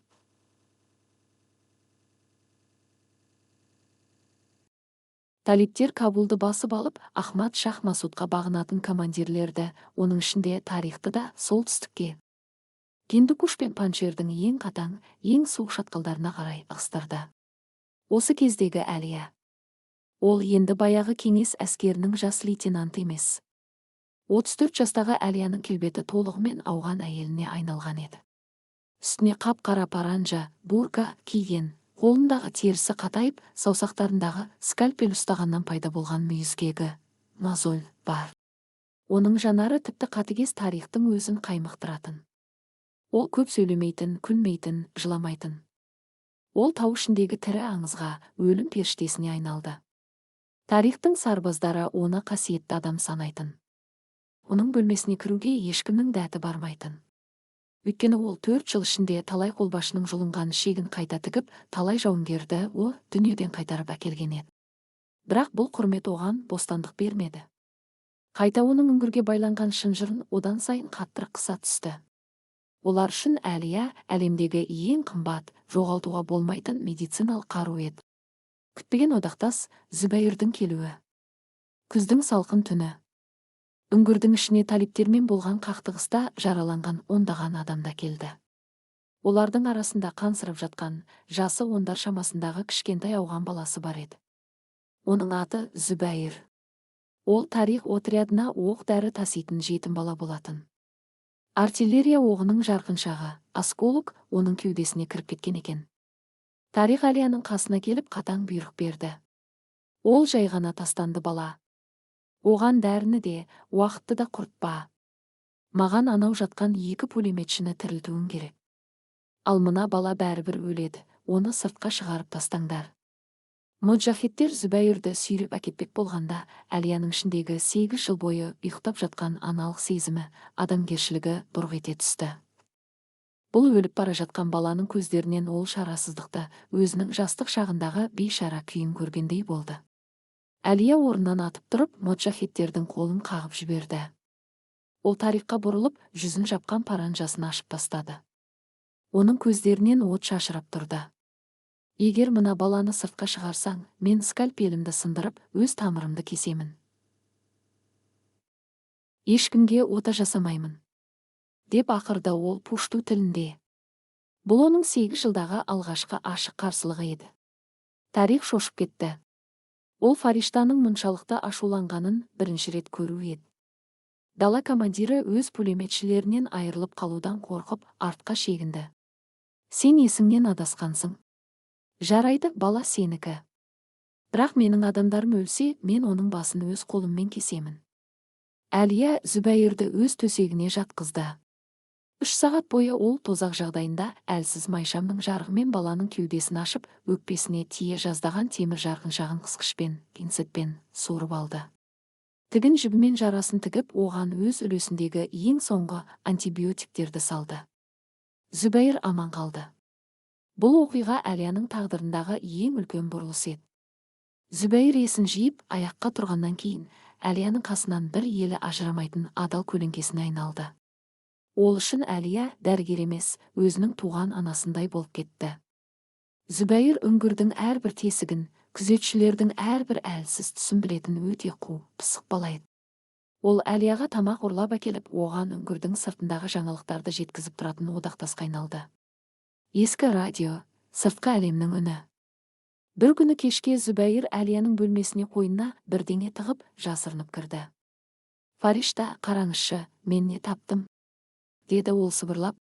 S3: Талиптер Кабулды басып алып, Ахмад Шах Масудқа бағынатын командирлерді, оның ішінде тарихты да солтүстікке, Гиндукуш пен Паншердің ең қатаң, ең суық шатқалдарына қарай ығыстырды. Осы кездегі Әлия. Ол енді баяғы кеңес әскерінің жас лейтенанты емес. 34 жастағы Әлияның келбеті толығымен ауған әйеліне айналған еді. Үстіне қап-қара паранжа, бурка киген, қолындағы терісі қатайып, саусақтарындағы скальпель ұстағаннан пайда болған мүйізгегі, мозоль бар. Оның жанары тіпті қатыгез тарихтың өзін қаймықтыратын. Ол көп сөйлемейтін, күлмейтін, жыламайтын. Ол тау ішіндегі тірі аңызға, өлім періштесіне айналды. Тарихтың сарбаздары оны қасиетті адам санайтын. Оның бөлмесіне кіруге ешкімнің дәті бармайтын. Өйткені ол 4 жыл ішінде талай қолбасшының жұлынған шегін қайта тігіп, талай жауынгерді дүниеден қайтарып әкелген еді. Бірақ бұл құрмет оған бостандық бермеді. Қайта оның үңгірге байланған шынжырын одан сайын қаттырақ қыса түсті. Олар үшін Әлия әлемдегі ең қымбат, жоғалтуға болмайтын медициналық қару еді. Күтпеген одақтас Зүбәйірдің келуі. Күздің салқын түні. Үңгірдің ішіне талиптермен болған қақтығыста жараланған ондаған адамда келді. Олардың арасында қансырап жатқан, жасы 10-дар шамасындағы кішкентай ауған баласы бар еді. Оның аты Зүбәйір. Ол тарих отрядына оқ-дәрі таситын жетім бала болатын. Артиллерия оғының жарқыншағы, осколок оның кеудесіне кіріп кеткен екен. Тарих Әлияның қасына келіп қатаң бұйрық берді. Ол жай ғана тастанды бала. Оған дәріні де, уақытты да құртпа. Маған анау жатқан 2 пулеметшіні тірілтуің керек. Ал мына бала бәрібір өледі, оны сыртқа шығарып тастаңдар. Моджахеттер Зүбәйірді сүйреп әкетпек болғанда, Әлияның ішіндегі 8 жыл бойы ұйықтап жатқан аналық сезімі, адамгершілігі бұрқ ете түсті. Бұл өліп бара жатқан баланың көздерінен ол шарасыздықты, өзінің жастық шағындағы бейшара күйін көргендей болды. Әлия орнынан атып тұрып, моджахеттердің қолын қағып жіберді. Ол тарихқа бұрылып, жүзін жапқан паранжасын ашып тастады. Оның көздерінен от шашырап тұрды. Егер мына баланы сыртқа шығарсаң, мен скальпелімді сындырып, өз тамырымды кесемін. Ешкімге ота жасамаймын, деп ақырды ол пушту тілінде. Бұл оның 8 жылдағы алғашқы ашық қарсылығы еді. Тарих шошып кетті. Ол фариштаның мұншалықты ашуланғанын бірінші рет көру еді. Дала командирі өз пулеметшілерінен айырылып қалудан қорқып артқа шегінді. Сен есіңнен адасқансың. Жарайды, бала сенікі. Бірақ менің адамдарым өлсе, мен оның басын өз қолыммен кесемін. Әлия Зүбәйірді өз төсегіне жатқызды. 3 сағат бойы ол тозақ жағдайында әлсіз майшамның жарығымен баланың кеудесін ашып, өкпесіне тие жаздаған темір жарқыншағын қысқышпен, пинцетпен суырып алды. Тігін жібімен жарасын тігіп, оған өз үлесіндегі ең соңғы антибиотиктерді салды. Зүбәйір аман қалды. Бұл оқиға Әлияның тағдырындағы ең үлкен бұрылыс еді. Зүбәйір есін жиып, аяққа тұрғаннан кейін, Әлияның қасынан бір елі ажырамайтын адал көлеңкесіне айналды. Ол үшін Әлия дәрігер емес, өзінің туған анасындай болып кетті. Зүбәйір үңгірдің әрбір тесігін, күзетшілердің әрбір әлсіз түсін білетін өте қу, пысық бала еді. Ол Әлияға тамақ ұрлап әкеліп, оған үңгірдің сыртындағы жаңалықтарды жеткізіп тұратын одақтасқа айналды. Ескі радио, сыртқы әлемнің үні. Бір күні кешке Зүбәйір Әлияның бөлмесіне қойнына бірдеңе тығып жасырынып кірді. Фаришта, қараңызшы, мен не таптым, деді ол сыбырлап.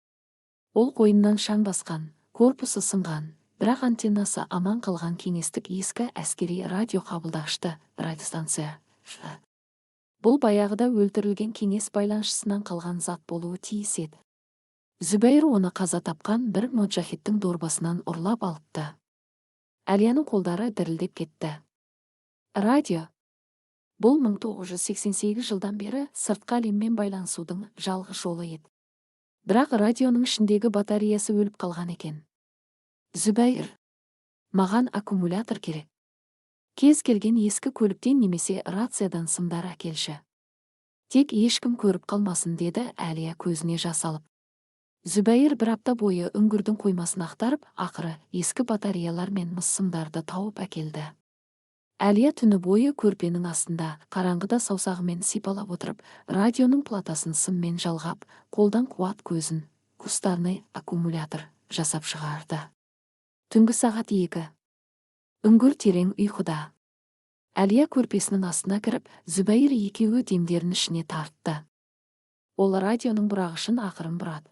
S3: Ол қойнынан шаң басқан, корпусы сынған, бірақ антеннасы аман қалған кеңестік ескі әскери радио қабылдағышты радиостанция. Бұл баяғыда өлтірілген кеңес байланысшысынан қалған зат болуы тиіс еді. Зүбәйір оны қаза тапқан бір моджахидтің дорбасынан ұрлап алыпты. Әлияның қолдары дірілдеп кетті. Радио. Бұл 1988 жылдан бері сыртқы әлеммен байланысудың жалғыз жолы еді. Бірақ радионың ішіндегі батареясы өліп қалған екен. Зүбәйір, маған аккумулятор керек. Кез келген ескі көліктен немесе рациядан сымдар әкелші. Тек ешкім көріп қалмасын, деді Әлия көзіне жас алып. Зүбәйір бір апта бойы үңгірдің қоймасын ақтарып, ақыры ескі батареялар мен мыс сымдарды тауып әкелді. Әлия түні бойы көрпенің астында қараңғыда саусағымен сипалап отырып, радионың платасын сыммен жалғап, қолдан қуат көзін, кустарный аккумулятор жасап шығарды. Түнгі сағат 2. Үңгір терең ұйқыда. Әлия көрпесінің астына кіріп, Зүбәйір екеуі демдерін ішіне тартты. Ол радионың бұрағышын ақырын бұрады.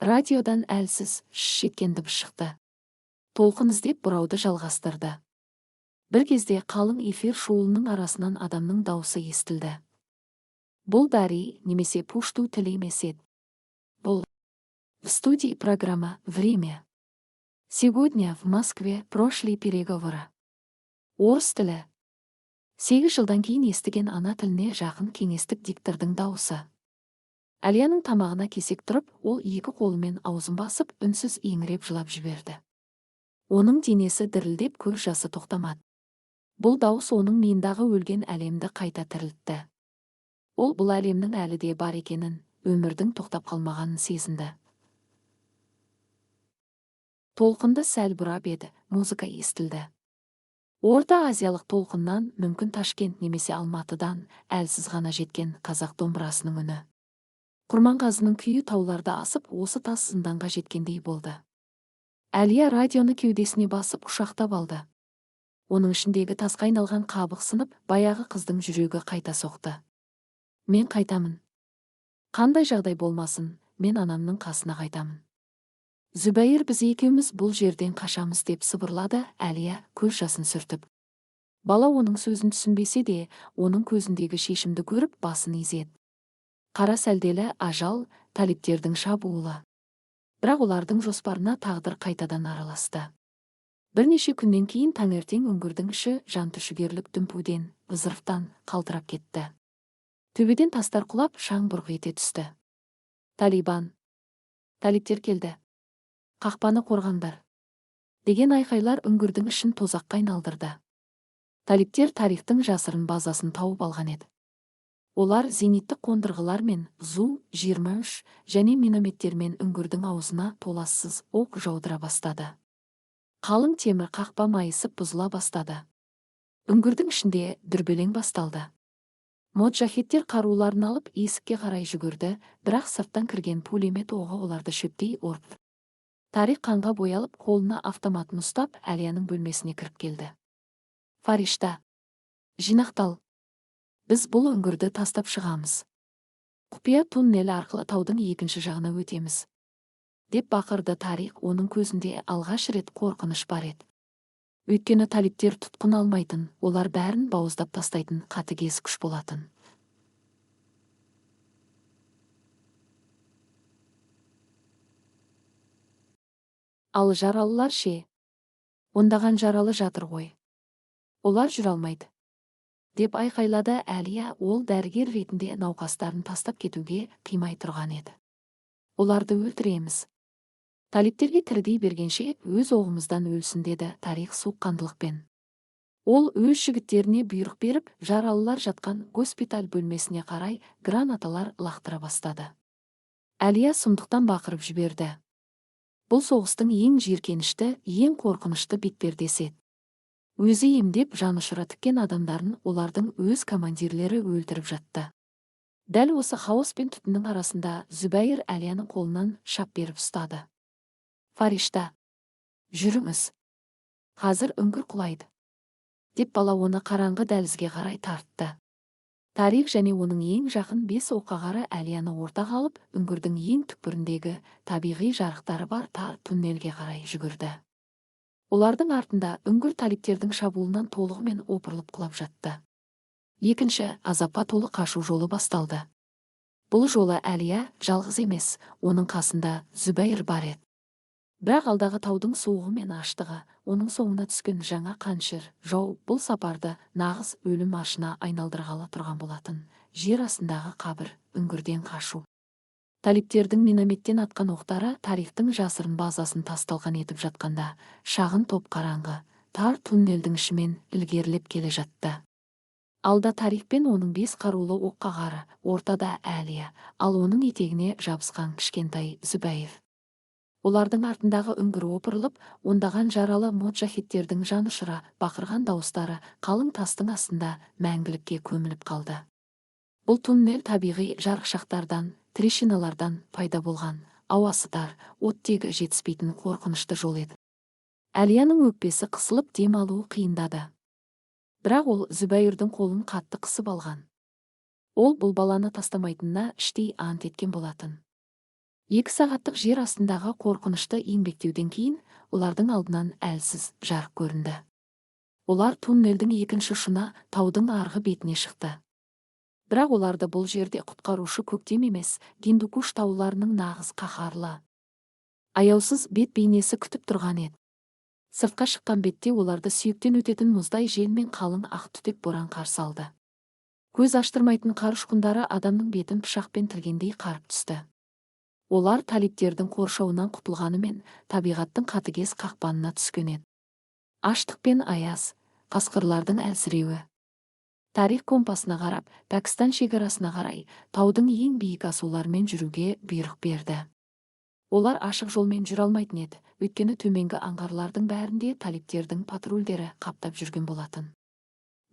S3: Радиодан әлсіз шеткен дыбыс шықты. Толқын іздеп бұрауды жалғастырды. Бір кезде қалың эфир шуылының арасынан адамның дауысы естілді. Бұл Дарий немесе пушту тілі емес еді. Бұл в студии программа «Время». Сегодня в Москве прошли переговоры. Орыс тілі. 8 жылдан кейін естіген ана тіліне жақын кеңестік диктордың дауысы. Әлияның тамағына кесек тұрып, ол екі қолымен аузын басып, үнсіз еңіреп жылап жіберді. Оның денесі дірілдеп, көз жасы тоқтамады. Бұл дауыс оның миындағы өлген әлемді қайта тірілтті. Ол бұл әлемнің әлі де бар екенін, өмірдің тоқтап қалмағанын сезінді. Толқынды сәл бұрап еді, музыка естілді. Орта азиялық толқыннан, мүмкін Ташкент немесе Алматыдан әлсіз ғана жеткен қазақ домбырасының үні. Құрманғазының күйі тауларда асып, осы тас зынданға жеткендей болды. Әлия радионы кеудесіне басып құшақтап алды. Оның ішіндегі тасқа айналған қабық сынып, баяғы қыздың жүрегі қайта соқты. Мен қайтамын. Қандай жағдай болмасын, мен анамның қасына қайтамын. Зүбәйір, біз екеуміз бұл жерден қашамыз, деп сыбырлады Әлия көз жасын сүртіп. Бала оның сөзін түсінбесе де, оның көзіндегі шешімді көріп басын изеді. Қара сәлделі ажал, талиптердің шабуылы. Бірақ олардың жоспарына тағдыр қайтадан араласты. Бірнеше күннен кейін таңертең үңгірдің іші жан түршігерлік дүмпуден, ызырықтан қалтырап кетті. Төбеден тастар құлап, шаң бұрқ ете түсті. Талибан. Талиптер келді. Қақпаны қорғаңдар, деген айқайлар үңгірдің ішін тозаққа айналдырды. Талиптер тарихтың жасырын базасын тауып алған еді. Олар зениттік қондырғылар мен Зу-23 және минометтермен үңгірдің аузына толассыз оқ жаудыра бастады. Қалың темір қақпа майысып бұзыла бастады. Үңгірдің ішінде дүрбелең басталды. Моджахидтер қаруларын алып есікке қарай жүгірді, бірақ сырттан кірген пулемет оғы оларды шөптей ұрды. Тарих қанға боялып, қолына автоматын ұстап, Әлияның бөлмесіне кіріп келді. Фаришта, жинақтал. Біз бұл үңгірді тастап шығамыз. Құпия туннелі арқылы таудың екінші жағына өтеміз. Деп бақырды Тарих, оның көзінде алғаш рет қорқыныш бар еді. Өйткені талиптер тұтқын алмайтын, олар бәрін бауыздап тастайтын қатыгез күш болатын. Ал жаралылар ше? Ондаған жаралы жатыр ғой. Олар жүре алмайды. Деп айқайлады Әлия, ол дәрігер ретінде науқастарын тастап кетуге қимай тұрған еді. Оларды өлтіреміз. Талиптерге тірідей бергенше өз оғымыздан өлсін, деді Тарих суыққандылықпен. Ол өз жігіттеріне бұйрық беріп, жаралылар жатқан госпиталь бөлмесіне қарай гранаталар лақтыра бастады. Әлия сұмдықтан бақырып жіберді. Бұл соғыстың ең жиіркенішті, ең қорқынышты бетпердесі еді. Өзі емдеп жанұшыра тіккен адамдарын олардың өз командирлері өлтіріп жатты. Дәл осы хаос пен түтіннің арасында Зүбәйір Әлияның қолынан шап беріп ұстады. Фаришта, жүріңіз. Қазір үңгір құлайды. Деп бала оны қараңғы дәлізге қарай тартты. Тарих және оның ең жақын 5 оққағары Әлияны ортаға алып, үңгірдің ең түкпіріндегі табиғи жарықтары бар тар туннелге қарай жүгірді. Олардың артында үңгір талиптердің шабуылынан толығымен опырылып құлап жатты. Екінші, азапқа толы қашу жолы басталды. Бұл жолы Әлия жалғыз емес, оның қасында Зүбәйір бар еді. Бірақ алдағы таудың суығы мен аштығы, оның соңына түскен жаңа қаншыр жау бұл сапарды нағыз өлім ашына айналдырғалы тұрған болатын. Жер астындағы қабір, үңгірден қашу. Талиптердің минометтен атқан оқтары Тарихтың жасырын базасын тас-талқан етіп жатқанда, шағын топ қараңғы, тар туннелдің ішімен ілгерілеп келе жатты. Алда Тарих пен оның 5 қарулы оққағары, ортада Әлия, ал оның етегіне жабысқан кішкентай Зүбәйір. Олардың артындағы үңгір опырылып, ондаған жаралы моджахеттердің жанұшыра бақырған дауыстары қалың тастың астында мәңгілікке көміліп қалды. Бұл туннель табиғи жарықшақтардан, трещиналардан пайда болған, ауасы тар, оттегі жетіспейтін қорқынышты жол еді. Әлияның өкпесі қысылып, дем алуы қиындады. Бірақ ол Зүбәйірдің қолын қатты қысып алған. Ол бұл баланы тастамайтынына іштей ант еткен болатын. 2 сағаттық жер астындағы қорқынышты еңбектеуден кейін олардың алдынан әлсіз жарық көрінді. Олар туннелдің екінші ұшына, таудың арғы бетіне шықты. Бірақ оларды бұл жерде құтқарушы көктем емес, Гиндукуш тауларының нағыз қаһарлы, аяусыз бет бейнесі күтіп тұрған еді. Сыртқа шыққан бетте оларды сүйектен өтетін мұздай жел мен қалың ақ түтек боран қарсы алды. Көз аштырмайтын қар ұшқындары адамның бетін пышақпен тілгендей қарып түсті. Олар талиптердің қоршауынан құтылғанымен табиғаттың қатыгез қақпанына түскен еді. Аштық пен аяз, қасқырлардың әлсіреуі. Тарих компасына қарап, Пәкістан шекарасына қарай, таудың ең биік асулармен жүруге бұйрық берді. Олар ашық жолмен жүре алмайтын еді, өйткені төменгі аңғарлардың бәрінде талиптердің патрульдері қаптап жүрген болатын.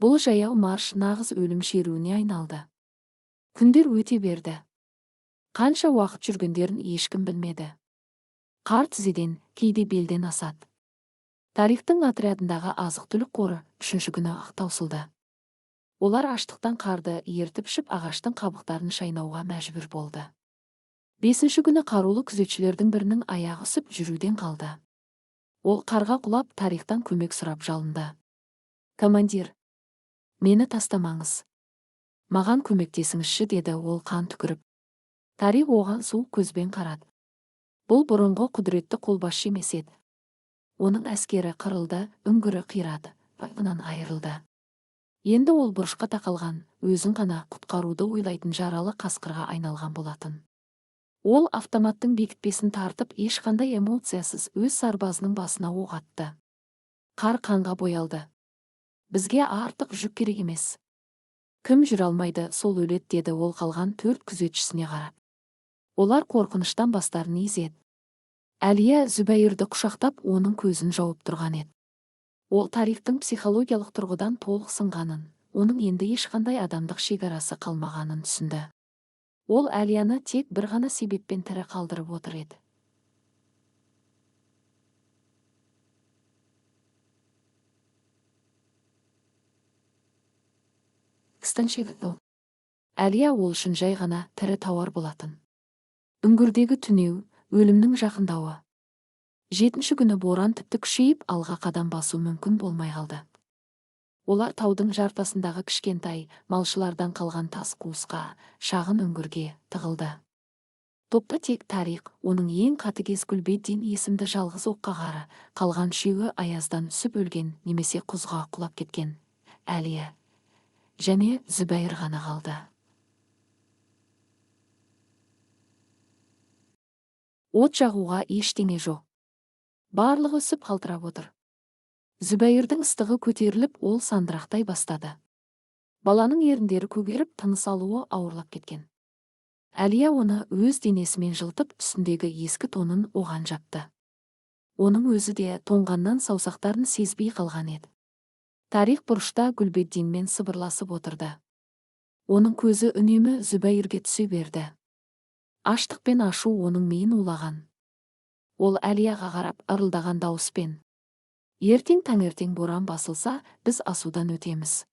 S3: Бұл жаяу марш нағыз өлім шеруіне айналды. Күндер өте берді. Қанша уақыт жүргендерін ешкім білмеді. Қар тізеден, кейде белден асады. Тарихтың отрядындағы азық-түлік қоры 3-ші күні ақ таусылды. Олар аштықтан қарды ертіп ішіп, ағаштың қабықтарын шайнауға мәжбүр болды. 5-ші күні қарулы күзетшілердің бірінің аяғы үсіп жүруден қалды. Ол қарға құлап, Тарихтан көмек сұрап жалынды. Командир, мені тастамаңыз. Маған көмектесіңізші, деді ол қан түкіріп. Тарих оған суық көзбен қарады. Бұл бұрынғы құдіретті қолбасшы емес еді. Оның әскері қырылды, үңгірі қирады, пайынан айырылды. Енді ол бұрышқа тақалған, өзін ғана құтқаруды ойлайтын жаралы қасқырға айналған болатын. Ол автоматтың бекітпесін тартып, ешқандай эмоциясыз өз сарбазының басына оқ атты. Қар қанға боялды. Бізге артық жүк керек емес. Кім жүре алмайды, сол өледі, деді ол қалған 4 күзетшісіне қарап. Олар қорқыныштан бастарын изеді. Әлия Зүбәйірді құшақтап, оның көзін жауып тұрған еді. Ол Тарихтың психологиялық тұрғыдан толық сынғанын, оның енді ешқандай адамдық шекарасы қалмағанын түсінді. Ол Әлияны тек бір ғана себеппен тірі қалдырып отыр еді. Станшегі. Әлия ол үшін жай ғана тірі тауар болатын. Үңгірдегі түнеу, өлімнің жақындауы. 7-ші күні боран тіпті күшейіп, алға қадам басу мүмкін болмай қалды. Олар таудың жартасындағы кішкентай, малшылардан қалған тас қуысқа, шағын үңгірге тығылды. Топта тек Тарих, оның ең қатыгез Гүлбеддин есімді жалғыз оққағары, қалған 3-еуі аяздан үсіп өлген немесе құзға құлап кеткен. Әлия және Зүбәйір ғана қалды. От жағуға ештеңе жоқ. Барлығы үсіп қалтырап отыр. Зүбәйірдің ыстығы көтеріліп, ол сандырақтай бастады. Баланың еріндері көгеріп, тыныс алуы ауырлап кеткен. Әлия оны өз денесімен жылтып, үстіндегі ескі тонын оған жапты. Оның өзі де тоңғаннан саусақтарын сезбей қалған еді. Тарих бұрышта Гүлбеддинмен сыбырласып отырды. Оның көзі үнемі Зүбәйірге түсе берді. Аштық пен ашу оның миын улаған. Ол Әлияға қарап ырылдаған дауыспен: «Ертең таңертең боран басылса, біз асудан өтеміз.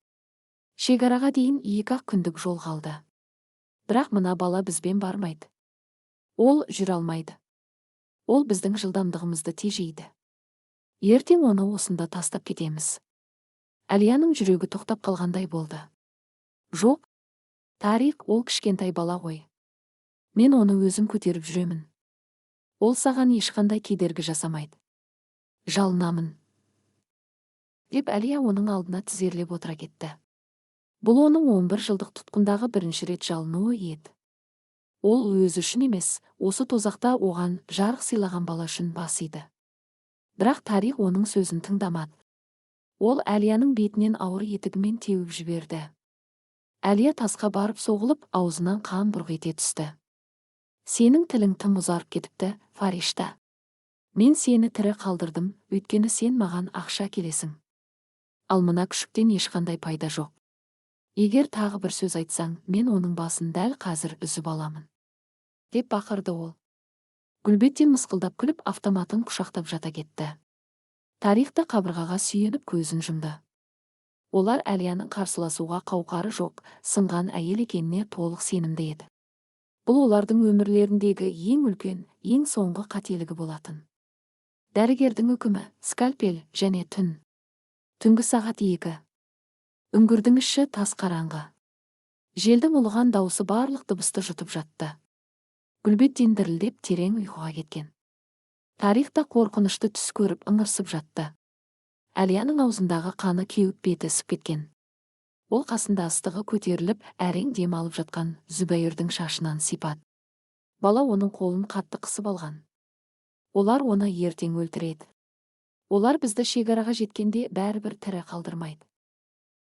S3: Шекараға дейін 2-ақ күндік жол қалды. Бірақ мына бала бізбен бармайды. Ол жүре алмайды. Ол біздің жылдамдығымызды тежейді. Ертең оны осында тастап кетеміз». Әлияның жүрегі тоқтап қалғандай болды. «Жоқ, Тарих, ол кішкентай бала ғой. Мен оны өзім көтеріп жүремін. Ол саған ешқандай кедергі жасамайды. Жалынамын», деп Әлия оның алдына тізерлеп отыра кетті. Бұл оның 11 жылдық тұтқындағы бірінші рет жалынуы еді. Ол өзі үшін емес, осы тозақта оған жарық сыйлаған бала үшін басиды. Бірақ Тарих оның сөзін тыңдамады. Ол Әлияның бетінен ауыр етігімен теуіп жіберді. Әлия тасқа барып соғылып, аузынан қан бұрқ ете түсті. «Сенің тілің тым ұзарып кетіпті, Фаришта. Мен сені тірі қалдырдым, өйткені сен маған ақша келесің. Ал мына күшіктен ешқандай пайда жоқ. Егер тағы бір сөз айтсаң, мен оның басын дәл қазір үзіп аламын», деп бақырды ол. Гүлбеддин мысқылдап күліп, автоматын құшақтап жата кетті. Тарих та қабырғаға сүйеніп көзін жұмды. Олар Әлияның қарсыласуға қауқары жоқ, сынған әйел екеніне толық сенімді еді. Бұл олардың өмірлеріндегі ең үлкен, ең соңғы қателігі болатын. Дәрігердің үкімі, скальпель және түн. Түнгі сағат 2. Үңгірдің іші тас қараңғы. Желдің ұлыған дауысы барлық дыбысты жұтып жатты. Гүлбеддин дірілдеп терең ұйқыға кеткен. Тарих та қорқынышты түс көріп ыңырсып жатты. Әлияның аузындағы қаны кеуіп беті ісіп кеткен. Ол қасында ыстығы көтеріліп, әрең дем алып жатқан Зүбәйірдің шашынан сипады. Бала оның қолын қатты қысып алған. Олар оны ертең өлтіреді. Олар бізді шекараға жеткенде бәрібір тірі қалдырмайды.